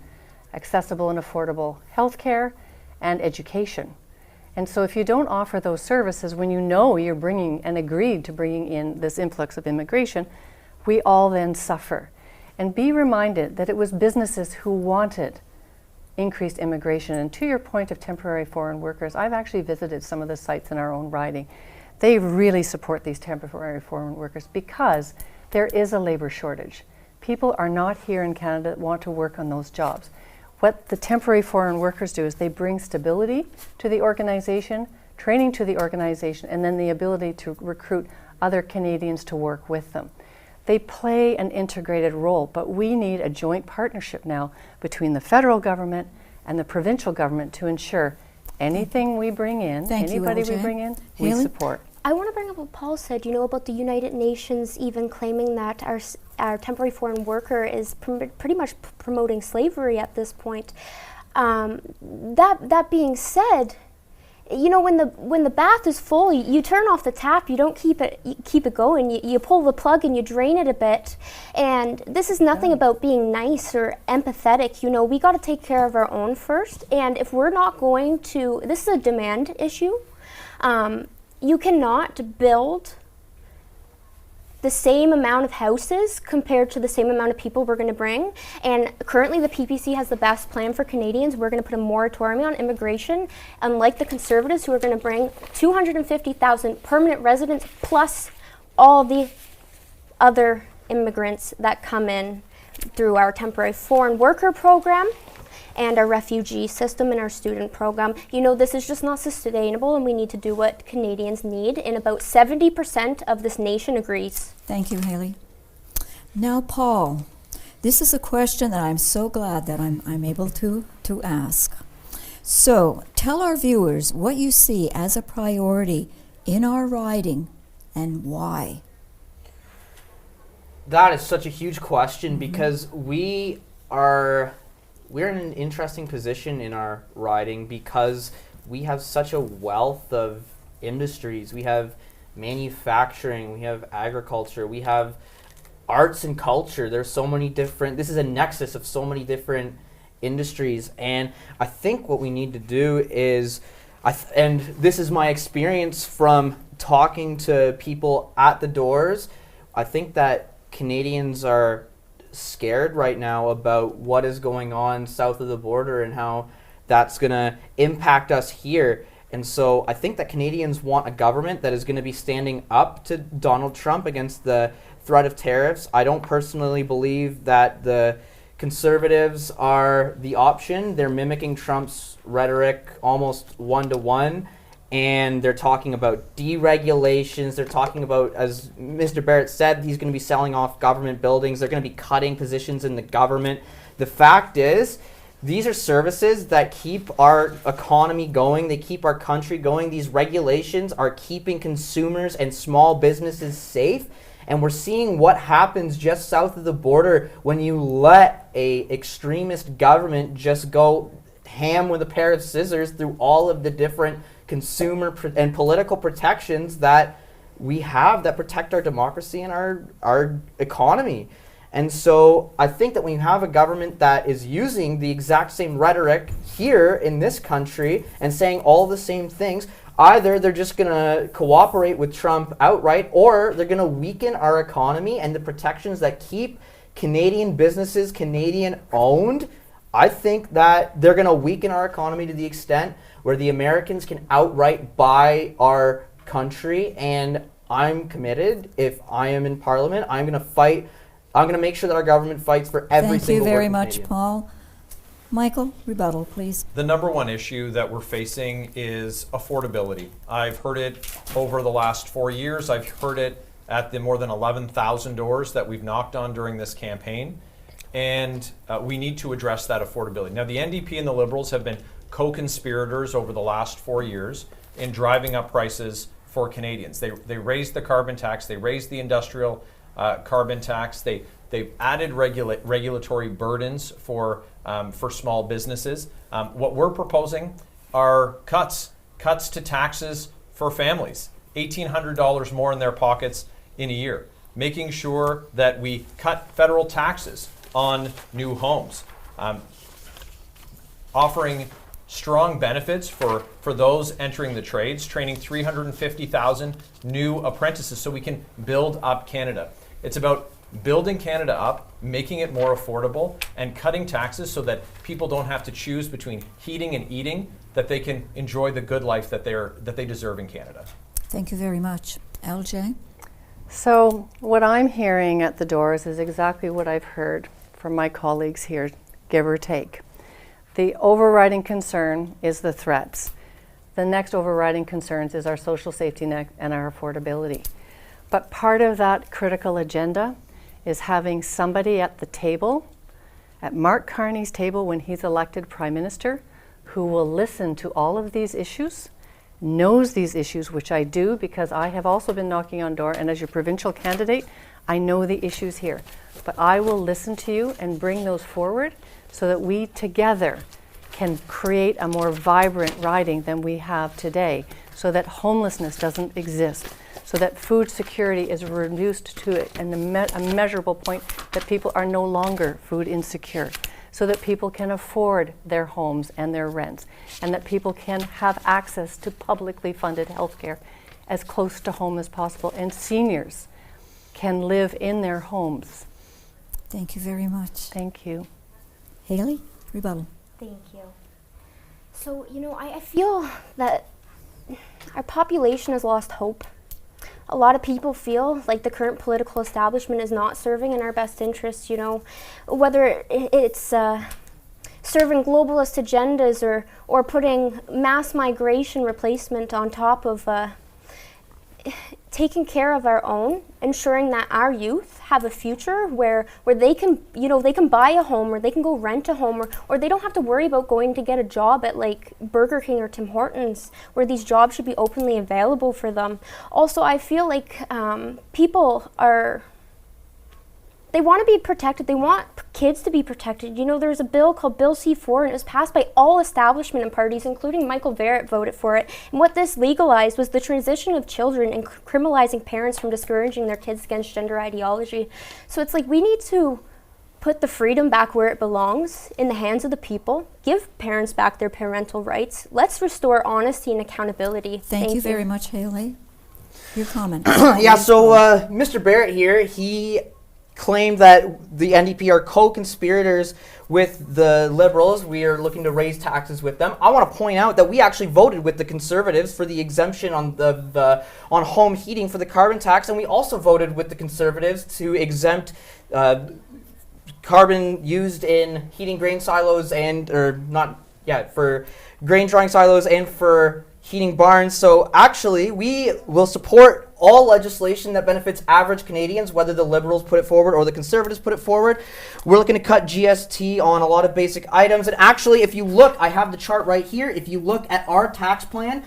[SPEAKER 3] accessible and affordable healthcare, and education. And so if you don't offer those services when you know you're bringing and agreed to bringing in this influx of immigration, we all then suffer. And be reminded that it was businesses who wanted increased immigration. And to your point of temporary foreign workers, I've actually visited some of the sites in our own riding. They really support these temporary foreign workers because there is a labor shortage. People are not here in Canada that want to work on those jobs. What the temporary foreign workers do is they bring stability to the organization, training to the organization, and then the ability to recruit other Canadians to work with them. They play an integrated role, but we need a joint partnership now between the federal government and the provincial government to ensure anything we bring in, anybody we bring in, we support.
[SPEAKER 5] I want to bring up what Paul said, about the United Nations even claiming that our temporary foreign worker is pretty much promoting slavery at this point. That being said, when the bath is full, you turn off the tap. You don't keep it going. You pull the plug and you drain it a bit. And this is nothing about being nice or empathetic. We got to take care of our own first. And if we're not going to, this is a demand issue. You cannot build the same amount of houses compared to the same amount of people we're going to bring. And currently the PPC has the best plan for Canadians. We're going to put a moratorium on immigration, unlike the Conservatives who are going to bring 250,000 permanent residents plus all the other immigrants that come in through our temporary foreign worker program and our refugee system and our student program. This is just not sustainable, and we need to do what Canadians need, and about 70% of this nation agrees.
[SPEAKER 1] Thank you, Haley. Now, Paul, this is a question that I'm so glad that I'm able to ask. So, tell our viewers what you see as a priority in our riding and why.
[SPEAKER 2] That is such a huge question because we are we're in an interesting position in our riding because we have such a wealth of industries. We have manufacturing, we have agriculture, we have arts and culture. There's so many different, this is a nexus of so many different industries. And I think what we need to do is, and this is my experience from talking to people at the doors, I think that Canadians are scared right now about what is going on south of the border and how that's going to impact us here. And so I think that Canadians want a government that is going to be standing up to Donald Trump against the threat of tariffs. I don't personally believe that the Conservatives are the option. They're mimicking Trump's rhetoric almost one-to-one, and they're talking about deregulations. They're talking about, as Mr. Barrett said, he's going to be selling off government buildings. They're going to be cutting positions in the government. The fact is, these are services that keep our economy going. They keep our country going. These regulations are keeping consumers and small businesses safe. And we're seeing what happens just south of the border when you let a extremist government just go ham with a pair of scissors through all of the different consumer and political protections that we have that protect our democracy and our economy. And so I think that when you have a government that is using the exact same rhetoric here in this country and saying all the same things, either they're just going to cooperate with Trump outright, or they're going to weaken our economy and the protections that keep Canadian businesses Canadian owned. I think that they're going to weaken our economy to the extent where the Americans can outright buy our country. And I'm committed, if I am in Parliament, I'm going to fight. I'm going to make sure that our government fights for every single
[SPEAKER 1] Thank you very
[SPEAKER 2] working
[SPEAKER 1] much,
[SPEAKER 2] Canadian.
[SPEAKER 1] Paul. Michael, rebuttal, please.
[SPEAKER 4] The number one issue that we're facing is affordability. I've heard it over the last 4 years. I've heard it at the more than 11,000 doors that we've knocked on during this campaign. And we need to address that affordability. Now, the NDP and the Liberals have been co-conspirators over the last 4 years in driving up prices for Canadians. They raised the carbon tax. They raised the industrial carbon tax. They've added regulatory burdens for small businesses. What we're proposing are cuts to taxes for families, $1,800 more in their pockets in a year, making sure that we cut federal taxes on new homes, offering strong benefits for those entering the trades, training 350,000 new apprentices so we can build up Canada. It's about building Canada up, making it more affordable, and cutting taxes so that people don't have to choose between heating and eating, that they can enjoy the good life that they deserve in Canada.
[SPEAKER 1] Thank you very much. LJ?
[SPEAKER 3] So what I'm hearing at the doors is exactly what I've heard from my colleagues here, give or take. The overriding concern is the threats. The next overriding concerns is our social safety net and our affordability. But part of that critical agenda is having somebody at the table, at Mark Carney's table when he's elected Prime Minister, who will listen to all of these issues, knows these issues, which I do because I have also been knocking on door, and as your provincial candidate, I know the issues here. But I will listen to you and bring those forward so that we together can create a more vibrant riding than we have today, so that homelessness doesn't exist, so that food security is reduced to a measurable point that people are no longer food insecure, so that people can afford their homes and their rents, and that people can have access to publicly funded health care as close to home as possible, and seniors can live in their homes.
[SPEAKER 1] Thank you very much.
[SPEAKER 3] Thank you.
[SPEAKER 1] Haley, rebuttal.
[SPEAKER 5] Thank you. So, I feel that our population has lost hope. A lot of people feel like the current political establishment is not serving in our best interests, whether it's serving globalist agendas or putting mass migration replacement on top of taking care of our own, ensuring that our youth have a future where they can, they can buy a home, or they can go rent a home, or they don't have to worry about going to get a job at like Burger King or Tim Hortons, where these jobs should be openly available for them. Also, I feel like people are they want to be protected. They want kids to be protected. You know, there's a bill called Bill C4, and it was passed by all establishment and parties, including Michael Barrett voted for it. And what this legalized was the transition of children and criminalizing parents from discouraging their kids against gender ideology. So it's like we need to put the freedom back where it belongs, in the hands of the people. Give parents back their parental rights. Let's restore honesty and accountability.
[SPEAKER 1] Thank you very much, Haley. Your comment.
[SPEAKER 2] Yeah, so Mr. Barrett here, he claimed that the NDP are co-conspirators with the Liberals. We are looking to raise taxes with them. I want to point out that we actually voted with the Conservatives for the exemption on on home heating for the carbon tax, and we also voted with the Conservatives to exempt carbon used in heating grain silos for grain drying silos and for heating barns. So actually, we will support all legislation that benefits average Canadians, whether the Liberals put it forward or the Conservatives put it forward. We're looking to cut GST on a lot of basic items. And actually, if you look, I have the chart right here. If you look at our tax plan,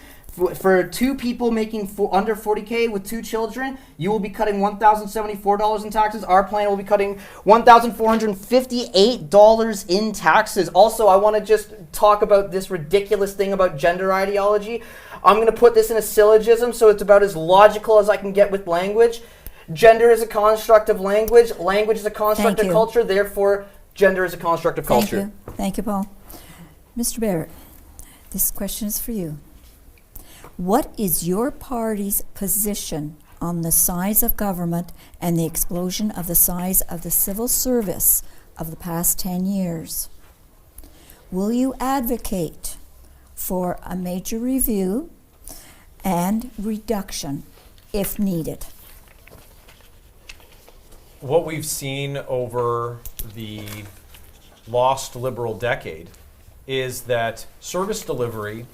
[SPEAKER 2] for two people making under 40K with 2 children, you will be cutting $1,074 in taxes. Our plan will be cutting $1,458 in taxes. Also, I want to just talk about this ridiculous thing about gender ideology. I'm going to put this in a syllogism so it's about as logical as I can get with language. Gender is a construct of language. Language is a construct of culture. Therefore, gender is a construct of culture.
[SPEAKER 1] Thank you, Paul. Mr. Barrett, this question is for you. What is your party's position on the size of government and the explosion of the size of the civil service of the past 10 years? Will you advocate for a major review and reduction if needed?
[SPEAKER 4] What we've seen over the lost Liberal decade is that service delivery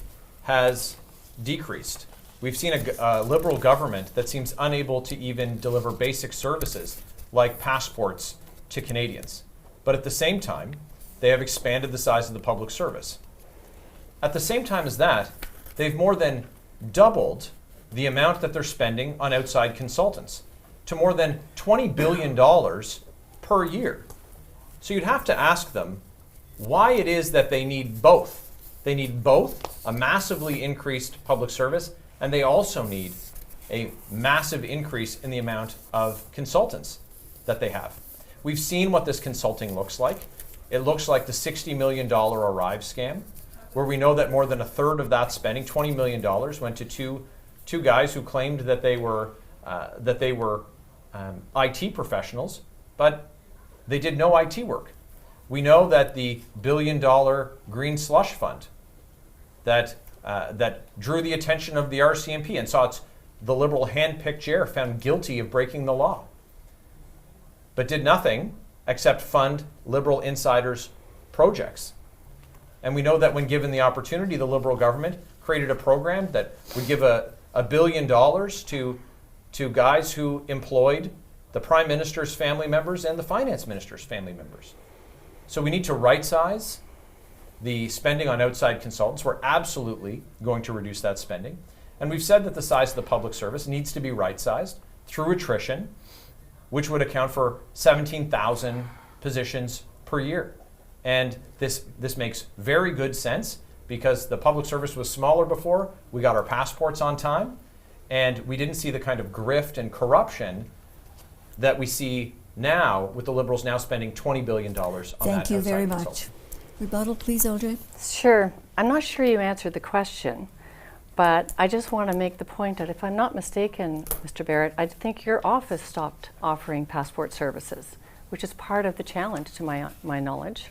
[SPEAKER 4] has decreased. We've seen a Liberal government that seems unable to even deliver basic services like passports to Canadians. But at the same time, they have expanded the size of the public service. At the same time as that, they've more than doubled the amount that they're spending on outside consultants to more than $20 billion per year. So you'd have to ask them why it is that they need both. They need both a massively increased public service, and they also need a massive increase in the amount of consultants that they have. We've seen what this consulting looks like. It looks like the $60 million Arrive scam, where we know that more than a third of that spending, $20 million, went to two guys who claimed that they were IT professionals, but they did no IT work. We know that the $1 billion green slush fund that drew the attention of the RCMP and saw the Liberal hand-picked chair found guilty of breaking the law, but did nothing except fund Liberal insiders' projects. And we know that when given the opportunity, the Liberal government created a program that would give $1 billion to guys who employed the Prime Minister's family members and the Finance Minister's family members. So we need to right-size the spending on outside consultants. We're absolutely going to reduce that spending. And we've said that the size of the public service needs to be right-sized through attrition, which would account for 17,000 positions per year. And this makes very good sense because the public service was smaller before, we got our passports on time, and we didn't see the kind of grift and corruption that we see now with the Liberals now spending $20 billion on that.
[SPEAKER 1] Thank you very much. Rebuttal, please, LJ.
[SPEAKER 3] Sure. I'm not sure you answered the question, but I just want to make the point that if I'm not mistaken, Mr. Barrett, I think your office stopped offering passport services, which is part of the challenge to my knowledge.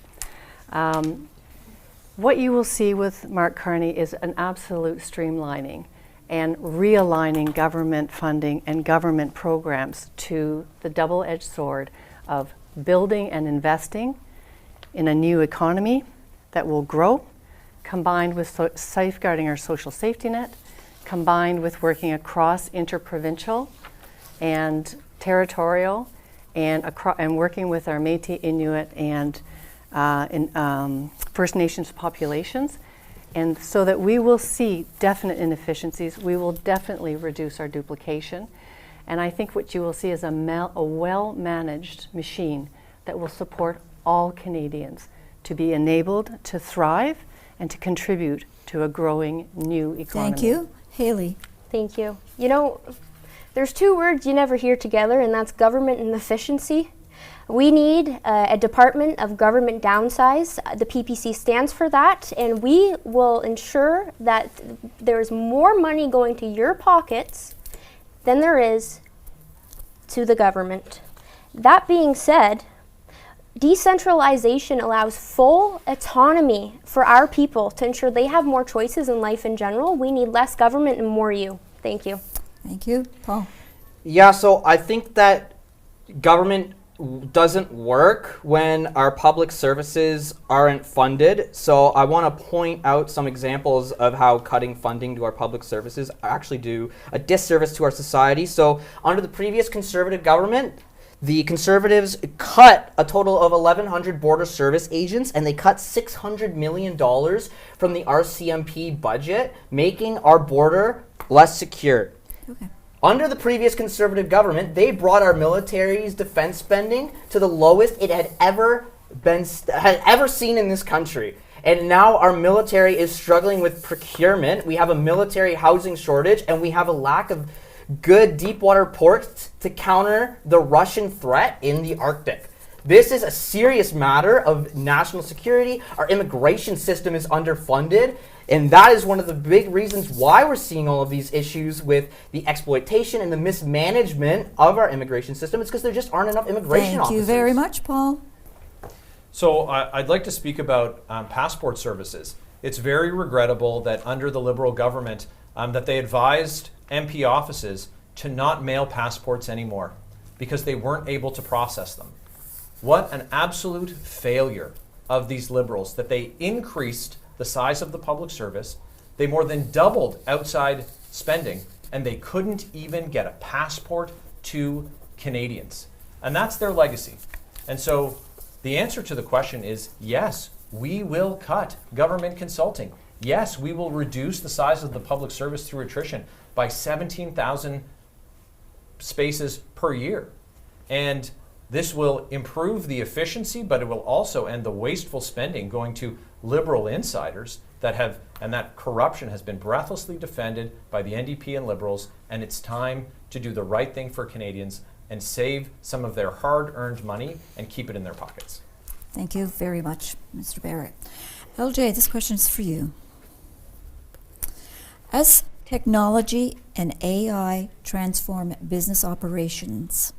[SPEAKER 3] What you will see with Mark Carney is an absolute streamlining and realigning government funding and government programs to the double-edged sword of building and investing in a new economy that will grow, combined with safeguarding our social safety net, combined with working across interprovincial and territorial and working with our Métis, Inuit, and First Nations populations, and so that we will see definite inefficiencies. We will definitely reduce our duplication, And I think what you will see is a well-managed machine that will support all Canadians to be enabled to thrive and to contribute to a growing new economy.
[SPEAKER 1] Thank you. Haley.
[SPEAKER 5] Thank you. You know, there's two words you never hear together, and that's government and efficiency. We need a Department of Government Downsize. The PPC stands for that, and we will ensure that there's more money going to your pockets than there is to the government. That being said, decentralization allows full autonomy for our people to ensure they have more choices in life in general. We need less government and more you. Thank you.
[SPEAKER 1] Thank you. Paul.
[SPEAKER 2] Yeah, so I think that government doesn't work when our public services aren't funded. So I want to point out some examples of how cutting funding to our public services actually do a disservice to our society. So under the previous Conservative government, the Conservatives cut a total of 1,100 border service agents, and they cut $600 million from the RCMP budget, making our border less secure.
[SPEAKER 1] Okay.
[SPEAKER 2] Under the previous Conservative government, they brought our military's defense spending to the lowest it had ever seen in this country. And now our military is struggling with procurement. We have a military housing shortage, and we have a lack of good deep water ports to counter the Russian threat in the Arctic. This is a serious matter of national security. Our immigration system is underfunded, and that is one of the big reasons why we're seeing all of these issues with the exploitation and the mismanagement of our immigration system. It's because there just aren't enough immigration officers.
[SPEAKER 1] Thank you very much, Paul.
[SPEAKER 4] So I'd like to speak about passport services. It's very regrettable that under the Liberal government that they advised MP offices to not mail passports anymore because they weren't able to process them. What an absolute failure of these Liberals that they increased the size of the public service, they more than doubled outside spending, and they couldn't even get a passport to Canadians. And that's their legacy. And so the answer to the question is yes, we will cut government consulting. Yes, we will reduce the size of the public service through attrition by 17,000 spaces per year. And this will improve the efficiency, but it will also end the wasteful spending going to Liberal insiders and that corruption has been breathlessly defended by the NDP and Liberals, and it's time to do the right thing for Canadians and save some of their hard-earned money and keep it in their pockets.
[SPEAKER 1] Thank you very much, Mr. Barrett. LJ, this question is for you. As technology and AI transform business operations,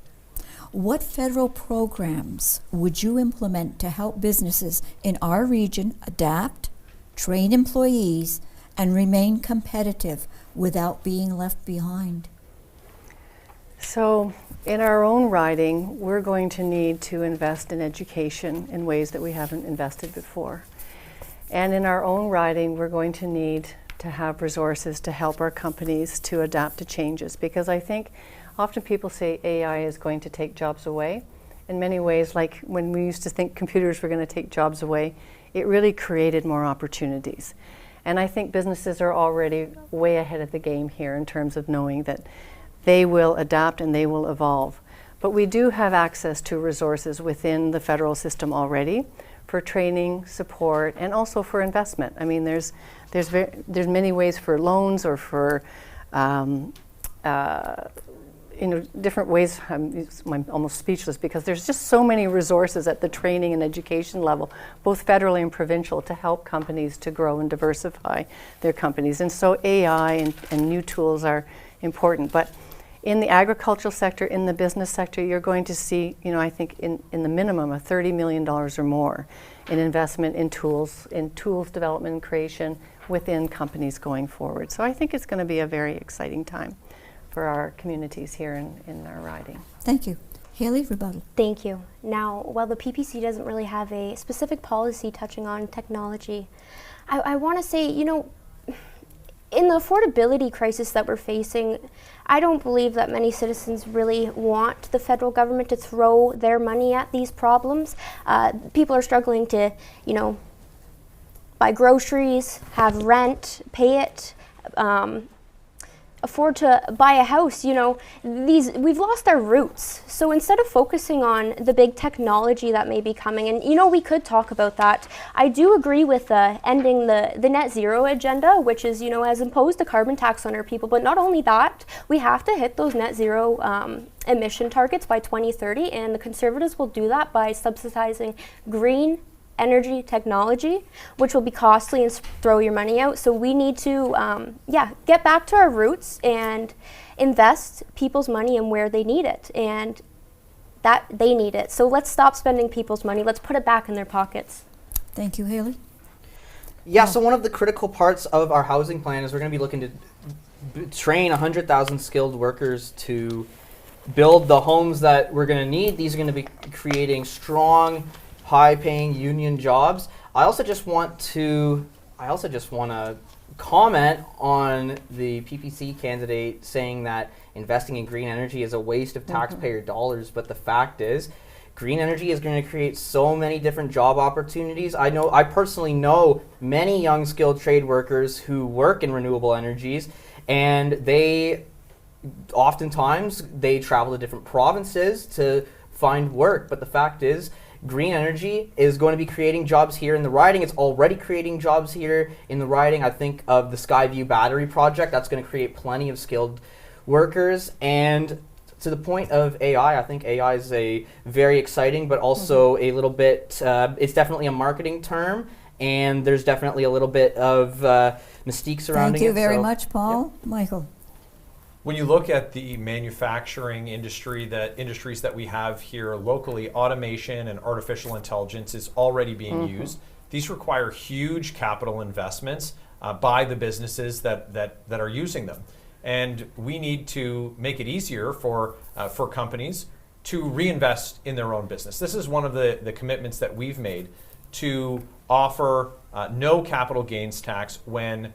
[SPEAKER 1] what federal programs would you implement to help businesses in our region adapt, train employees, and remain competitive without being left behind?
[SPEAKER 3] So in our own riding, we're going to need to invest in education in ways that we haven't invested before. And in our own riding, we're going to need to have resources to help our companies to adapt to changes, because I think often people say AI is going to take jobs away. In many ways, like when we used to think computers were going to take jobs away, it really created more opportunities. And I think businesses are already way ahead of the game here in terms of knowing that they will adapt and they will evolve. But we do have access to resources within the federal system already for training, support, and also for investment. I mean, there's many ways for loans or for different ways. I'm almost speechless because there's just so many resources at the training and education level, both federally and provincial, to help companies to grow and diversify their companies. And so AI and new tools are important. But in the agricultural sector, in the business sector, you're going to see, I think in the minimum of $30 million or more in investment in tools development and creation within companies going forward. So I think it's going to be a very exciting time for our communities here in our riding.
[SPEAKER 1] Thank you. Haley, rebuttal.
[SPEAKER 5] Thank you. Now, while the PPC doesn't really have a specific policy touching on technology, I want to say, in the affordability crisis that we're facing, I don't believe that many citizens really want the federal government to throw their money at these problems. People are struggling to, buy groceries, have rent, pay it. afford to buy a house. You know, we've lost our roots. So instead of focusing on the big technology that may be coming, and you know, we could talk about that. I do agree with ending the net zero agenda, which is, you know, has imposed a carbon tax on our people. But not only that, we have to hit those net zero emission targets by 2030, and the Conservatives will do that by subsidizing green energy technology, which will be costly and throw your money out. So we need to, get back to our roots and invest people's money in where they need it, and that they need it. So let's stop spending people's money. Let's put it back in their pockets.
[SPEAKER 1] Thank you, Haley.
[SPEAKER 2] Yeah, so one of the critical parts of our housing plan is we're going to be looking to train 100,000 skilled workers to build the homes that we're going to need. These are going to be creating strong, high-paying union jobs. I also just want to comment on the PPC candidate saying that investing in green energy is a waste of taxpayer dollars, but the fact is, green energy is going to create so many different job opportunities. I personally know many young skilled trade workers who work in renewable energies, and they oftentimes travel to different provinces to find work, but the fact is, green energy is going to be creating jobs here in the riding. It's already creating jobs here in the riding. I think of the Skyview battery project. That's going to create plenty of skilled workers. And to the point of AI, I think AI is a very exciting, but also a little bit, it's definitely a marketing term. And there's definitely a little bit of mystique surrounding it.
[SPEAKER 1] Thank you very much, Paul.
[SPEAKER 2] Yep.
[SPEAKER 1] Michael.
[SPEAKER 4] When you look at the manufacturing industries that we have here locally, automation and artificial intelligence is already being used. These require huge capital investments by the businesses that are using them. And we need to make it easier for companies to reinvest in their own business. This is one of the commitments that we've made, to offer no capital gains tax when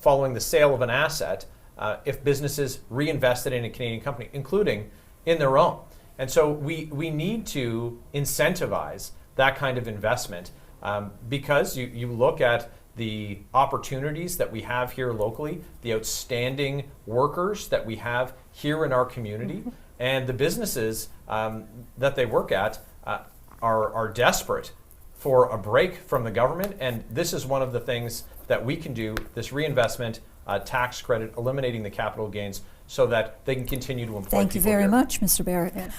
[SPEAKER 4] following the sale of an asset, if businesses reinvested in a Canadian company, including in their own. And so we need to incentivize that kind of investment because you look at the opportunities that we have here locally, the outstanding workers that we have here in our community, and the businesses that they work at are desperate for a break from the government. And this is one of the things that we can do, this reinvestment tax credit, eliminating the capital gains so that they can continue to employ people.
[SPEAKER 1] Thank you very
[SPEAKER 4] here.
[SPEAKER 1] much, Mr. Barrett.
[SPEAKER 3] Yeah.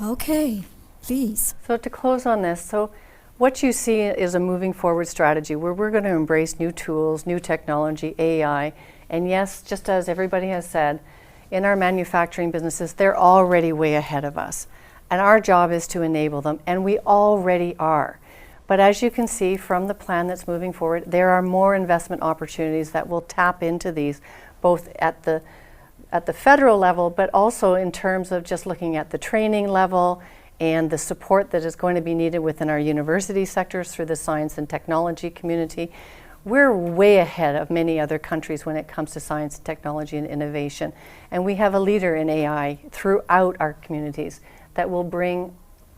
[SPEAKER 1] Okay, please.
[SPEAKER 3] So to close on this, so what you see is a moving forward strategy where we're going to embrace new tools, new technology, AI, and yes, just as everybody has said, in our manufacturing businesses, they're already way ahead of us. And our job is to enable them, and we already are. But as you can see from the plan that's moving forward, there are more investment opportunities that will tap into these, both at the federal level, but also in terms of just looking at the training level and the support that is going to be needed within our university sectors through the science and technology community. We're way ahead of many other countries when it comes to science, technology, and innovation. And we have a leader in AI throughout our communities that will bring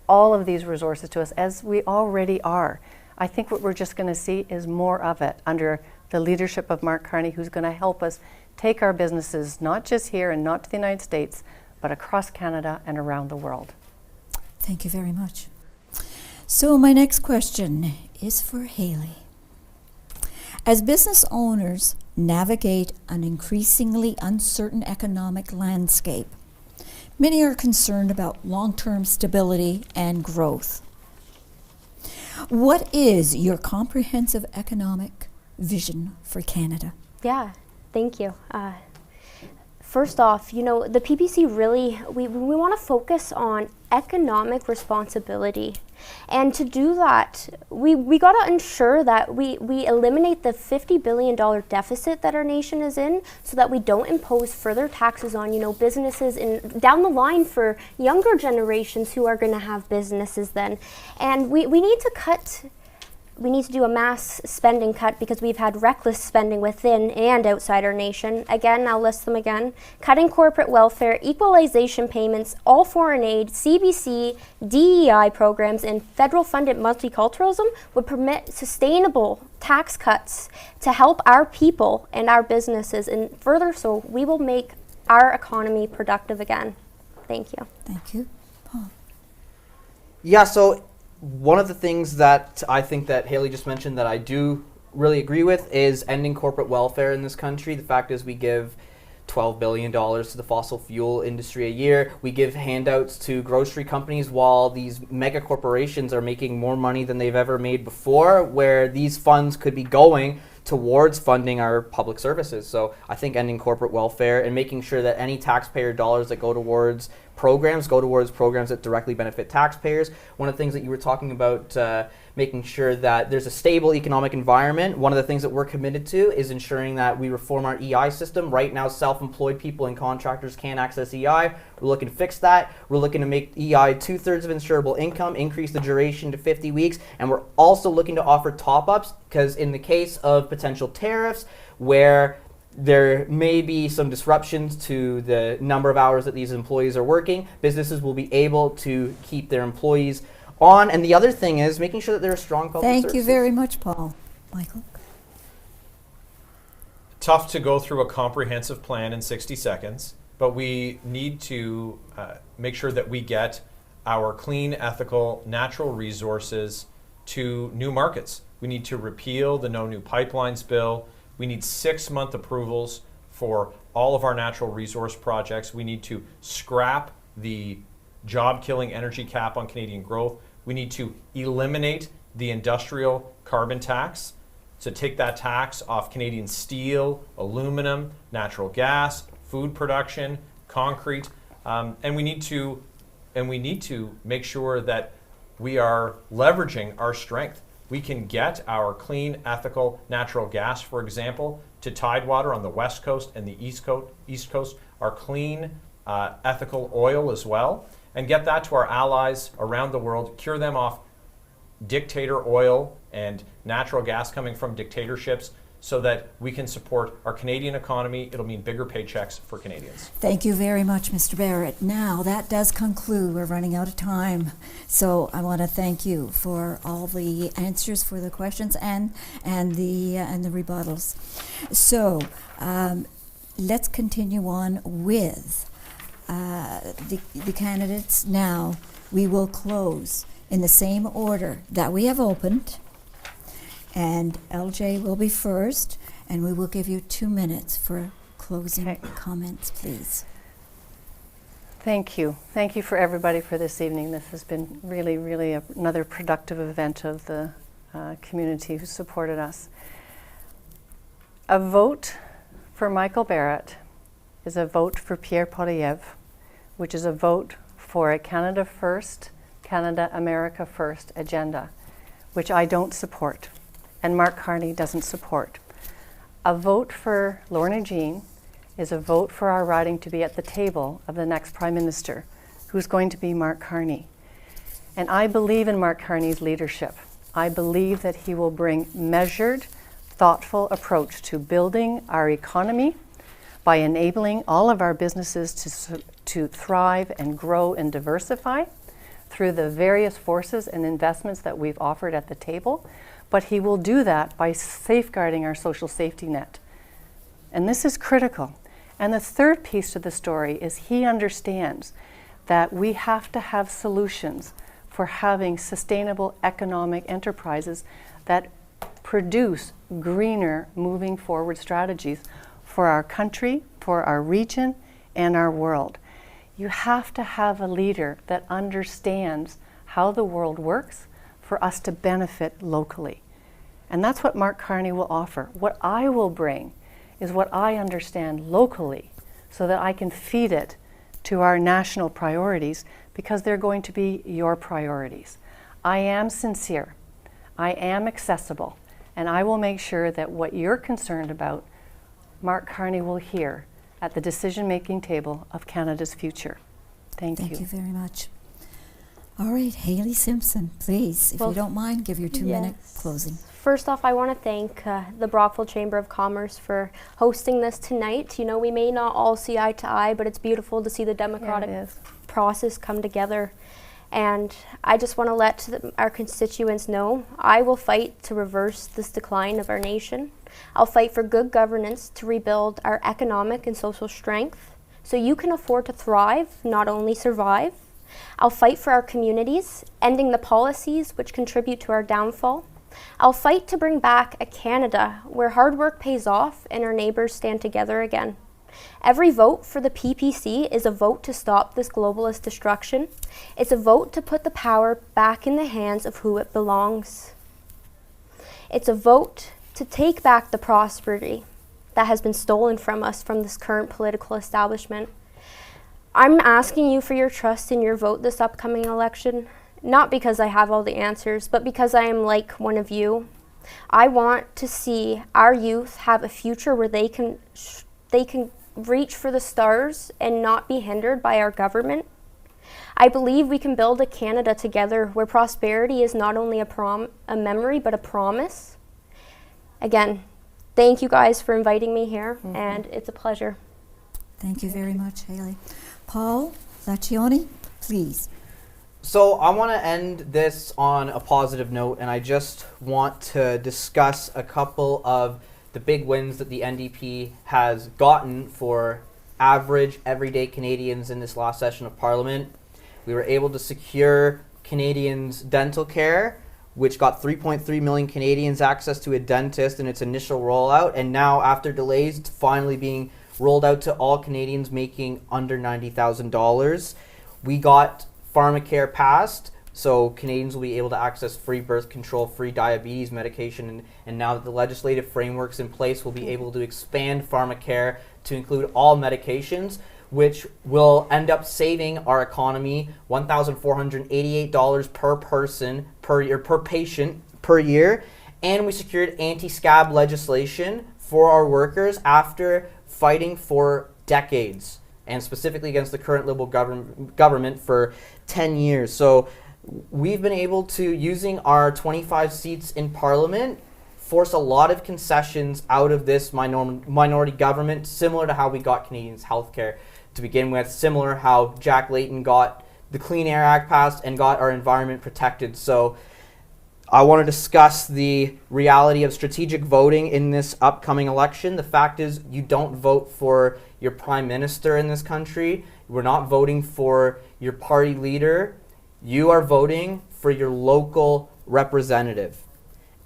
[SPEAKER 3] all of these resources to us, as we already are. I think what we're just going to see is more of it under the leadership of Mark Carney, who's going to help us take our businesses not just here and not to the United States, but across Canada and around the world.
[SPEAKER 1] Thank you very much. So my next question is for Haley. As business owners navigate an increasingly uncertain economic landscape, many are concerned about long-term stability and growth. What is your comprehensive economic vision for Canada?
[SPEAKER 5] Yeah, thank you. First off, you know, the PPC really, we want to focus on economic responsibility. And to do that, we got to ensure that we eliminate the $50 billion deficit that our nation is in, so that we don't impose further taxes on, you know, businesses down the line for younger generations who are going to have businesses then. And we need to cut we need to do a mass spending cut because we've had reckless spending within and outside our nation. Again, I'll list them again. Cutting corporate welfare, equalization payments, all foreign aid, CBC, DEI programs, and federal funded multiculturalism would permit sustainable tax cuts to help our people and our businesses, and further so we will make our economy productive again. Thank you.
[SPEAKER 1] Thank you. Paul.
[SPEAKER 2] Yeah, so one of the things that I think that Haley just mentioned that I do really agree with is ending corporate welfare in this country. The fact is we give $12 billion to the fossil fuel industry a year. We give handouts to grocery companies while these mega corporations are making more money than they've ever made before, where these funds could be going towards funding our public services. So I think ending corporate welfare and making sure that any taxpayer dollars that go towards programs that directly benefit taxpayers. One of the things that you were talking about, making sure that there's a stable economic environment. One of the things that we're committed to is ensuring that we reform our EI system. Right now, self-employed people and contractors can't access EI. We're looking to fix that. We're looking to make EI 2/3 of insurable income, increase the duration to 50 weeks, and we're also looking to offer top-ups because in the case of potential tariffs where there may be some disruptions to the number of hours that these employees are working, businesses will be able to keep their employees on. And the other thing is making sure that there are strong public services.
[SPEAKER 1] Thank you very much, Paul. Michael?
[SPEAKER 4] Tough to go through a comprehensive plan in 60 seconds, but we need to make sure that we get our clean, ethical, natural resources to new markets. We need to repeal the No New Pipelines bill. We need 6-month approvals for all of our natural resource projects. We need to scrap the job-killing energy cap on Canadian growth. We need to eliminate the industrial carbon tax, to take that tax off Canadian steel, aluminum, natural gas, food production, concrete, and we need to make sure that we are leveraging our strength. We can get our clean, ethical, natural gas, for example, to Tidewater on the West Coast and the East Coast, our clean, ethical oil as well, and get that to our allies around the world, cure them off dictator oil and natural gas coming from dictatorships so that we can support our Canadian economy. It'll mean bigger paychecks for Canadians.
[SPEAKER 1] Thank you very much, Mr. Barrett. Now, that does conclude. We're running out of time. So I want to thank you for all the answers for the questions and the rebuttals. So let's continue on with the candidates now. We will close in the same order that we have opened. And LJ will be first, and we will give you 2 minutes for closing comments, please.
[SPEAKER 3] Thank you. Thank you for everybody for this evening. This has been really, really another productive event of the community who supported us. A vote for Michael Barrett is a vote for Pierre Poilievre, which is a vote for a Canada First, Canada America First agenda, which I don't support. And Mark Carney doesn't support. A vote for Lorna Jean is a vote for our riding to be at the table of the next Prime Minister, who's going to be Mark Carney. And I believe in Mark Carney's leadership. I believe that he will bring measured, thoughtful approach to building our economy by enabling all of our businesses to thrive and grow and diversify through the various forces and investments that we've offered at the table. But he will do that by safeguarding our social safety net. And this is critical. And the third piece to the story is he understands that we have to have solutions for having sustainable economic enterprises that produce greener moving forward strategies for our country, for our region, and our world. You have to have a leader that understands how the world works for us to benefit locally. And that's what Mark Carney will offer. What I will bring is what I understand locally so that I can feed it to our national priorities because they're going to be your priorities. I am sincere, I am accessible, and I will make sure that what you're concerned about, Mark Carney will hear at the decision-making table of Canada's future. Thank you.
[SPEAKER 1] Thank you very much. All right, Haley Simpson, please, if
[SPEAKER 5] Well,
[SPEAKER 1] you don't mind, give your 2-minute
[SPEAKER 5] yes.
[SPEAKER 1] closing.
[SPEAKER 5] First off, I want to thank the Brockville Chamber of Commerce for hosting this tonight. You know, we may not all see eye to eye, but it's beautiful to see the democratic
[SPEAKER 3] Yeah, it is.
[SPEAKER 5] process come together. And I just want to let our constituents know I will fight to reverse this decline of our nation. I'll fight for good governance to rebuild our economic and social strength so you can afford to thrive, not only survive. I'll fight for our communities, ending the policies which contribute to our downfall. I'll fight to bring back a Canada where hard work pays off and our neighbors stand together again. Every vote for the PPC is a vote to stop this globalist destruction. It's a vote to put the power back in the hands of who it belongs. It's a vote to take back the prosperity that has been stolen from us from this current political establishment. I'm asking you for your trust in your vote this upcoming election, not because I have all the answers, but because I am like one of you. I want to see our youth have a future where they can reach for the stars and not be hindered by our government. I believe we can build a Canada together where prosperity is not only a memory, but a promise. Again, thank you guys for inviting me here, and it's a pleasure.
[SPEAKER 1] Thank you very much, Haley. Paul Laccioni, please.
[SPEAKER 2] So I want to end this on a positive note, and I just want to discuss a couple of the big wins that the NDP has gotten for average, everyday Canadians in this last session of Parliament. We were able to secure Canadians' dental care, which got 3.3 million Canadians access to a dentist in its initial rollout, and now, after delays, it's finally being rolled out to all Canadians making under $90,000. We got pharmacare passed, so Canadians will be able to access free birth control, free diabetes medication, and now that the legislative framework's in place, we'll be able to expand pharmacare to include all medications, which will end up saving our economy $1,488 per person per year, per patient per year. And we secured anti-scab legislation for our workers after fighting for decades, and specifically against the current Liberal government for 10 years. So we've been able to, using our 25 seats in Parliament, force a lot of concessions out of this minority government, similar to how we got Canadians' healthcare to begin with, similar how Jack Layton got the Clean Air Act passed and got our environment protected. So I want to discuss the reality of strategic voting in this upcoming election. The fact is, you don't vote for your prime minister in this country. We're not voting for your party leader. You are voting for your local representative.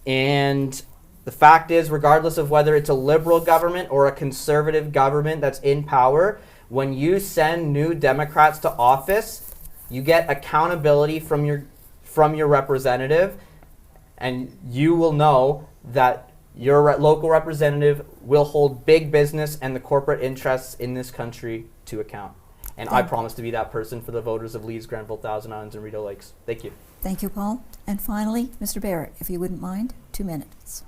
[SPEAKER 2] And the fact is, regardless of whether it's a Liberal government or a Conservative government that's in power, when you send new Democrats to office, you get accountability from your representative, and you will know that your local representative will hold big business and the corporate interests in this country to account. And I promise to be that person for the voters of Leeds, Grenville-Thousand, and Rideau Lakes. Thank you.
[SPEAKER 1] Thank you, Paul. And finally, Mr. Barrett, if you wouldn't mind, 2 minutes.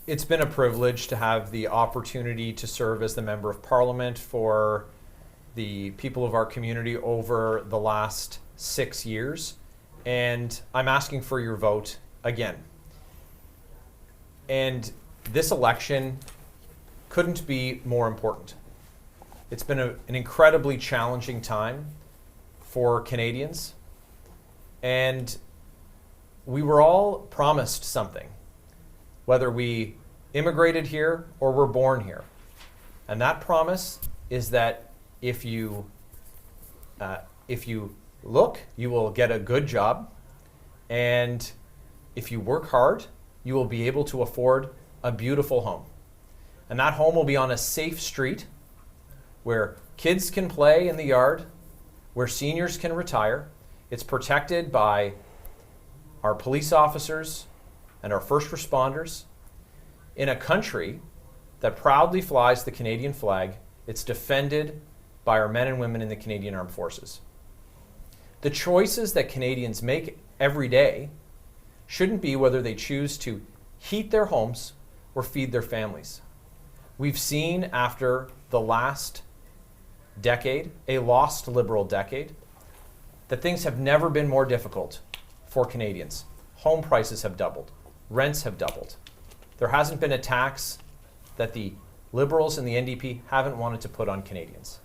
[SPEAKER 4] It's been a privilege to have the opportunity to serve as the Member of Parliament for the people of our community over the last 6 years. And I'm asking for your vote again. And this election couldn't be more important. It's been an incredibly challenging time for Canadians. And we were all promised something, whether we immigrated here or were born here. And that promise is that if you look, you will get a good job. And if you work hard, you will be able to afford a beautiful home. And that home will be on a safe street where kids can play in the yard, where seniors can retire. It's protected by our police officers and our first responders. In a country that proudly flies the Canadian flag, it's defended by our men and women in the Canadian Armed Forces. The choices that Canadians make every day shouldn't be whether they choose to heat their homes or feed their families. We've seen after the last decade, a lost Liberal decade, that things have never been more difficult for Canadians. Home prices have doubled. Rents have doubled. There hasn't been a tax that the Liberals and the NDP haven't wanted to put on Canadians.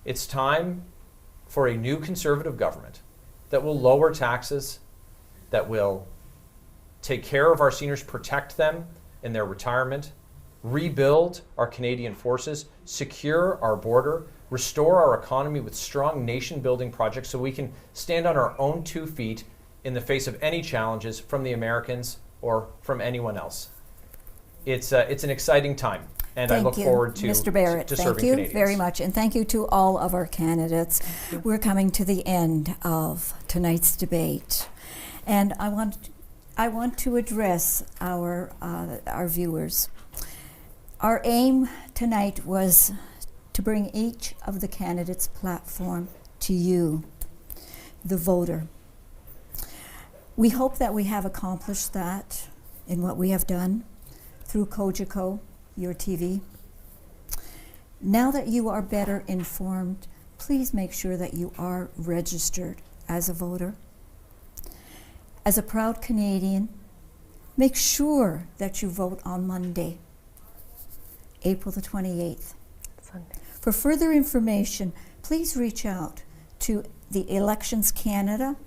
[SPEAKER 4] It's time for a new Conservative government that will lower taxes, that will take care of our seniors, protect them in their retirement, rebuild our Canadian forces, secure our border, restore our economy with strong nation-building projects so we can stand on our own 2 feet in the face of any challenges from the Americans or from anyone else. It's an exciting time, and I look forward to
[SPEAKER 1] Mr. Barrett.
[SPEAKER 4] to
[SPEAKER 1] Thank
[SPEAKER 4] serving
[SPEAKER 1] you
[SPEAKER 4] Canadians.
[SPEAKER 1] very much, and thank you to all of our candidates. We're coming to the end of tonight's debate, and I want to address our viewers. Our aim tonight was to bring each of the candidates' platform to you, the voter. We hope that we have accomplished that in what we have done through Cogeco, YourTV. Now that you are better informed, please make sure that you are registered as a voter. As a proud Canadian, make sure that you vote on Monday, April the 28th.
[SPEAKER 3] Sunday.
[SPEAKER 1] For further information, please reach out to the Elections Canada,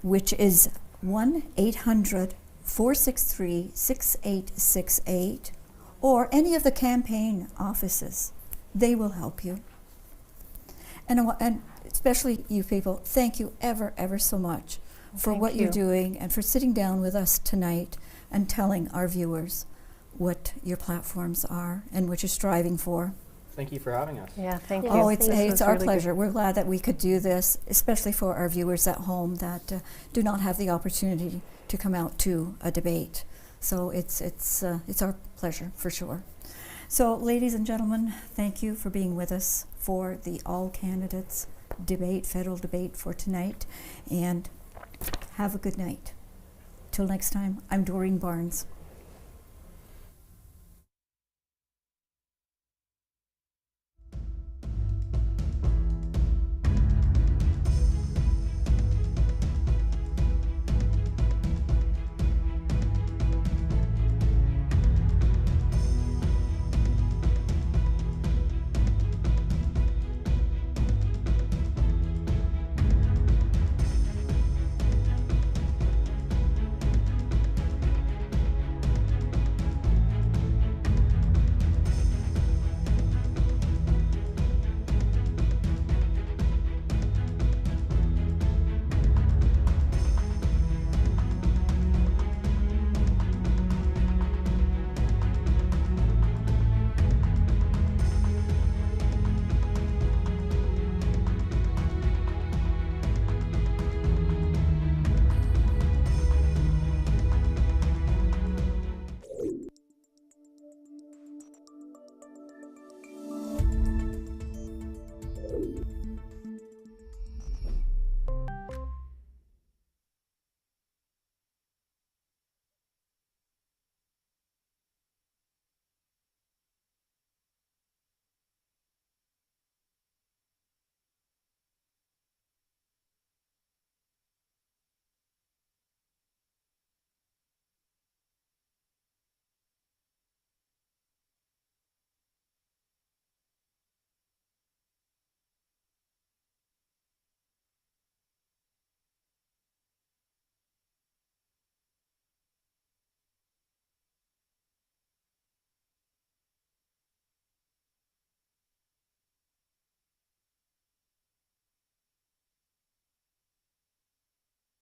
[SPEAKER 1] which is 1-800-463-6868, or any of the campaign offices. They will help you. And especially you people, thank you ever so much for
[SPEAKER 3] Thank
[SPEAKER 1] what
[SPEAKER 3] you.
[SPEAKER 1] you're doing and for sitting down with us tonight and telling our viewers what your platforms are and what you're striving for.
[SPEAKER 2] Thank you for having us.
[SPEAKER 3] Yeah, thank you.
[SPEAKER 1] Oh, it's
[SPEAKER 3] This was
[SPEAKER 1] our
[SPEAKER 3] really good.
[SPEAKER 1] pleasure. We're glad that we could do this, especially for our viewers at home that do not have the opportunity to come out to a debate. So it's our pleasure for sure. So, ladies and gentlemen, thank you for being with us for the all candidates debate, federal debate for tonight, and have a good night. Till next time, I'm Doreen Barnes.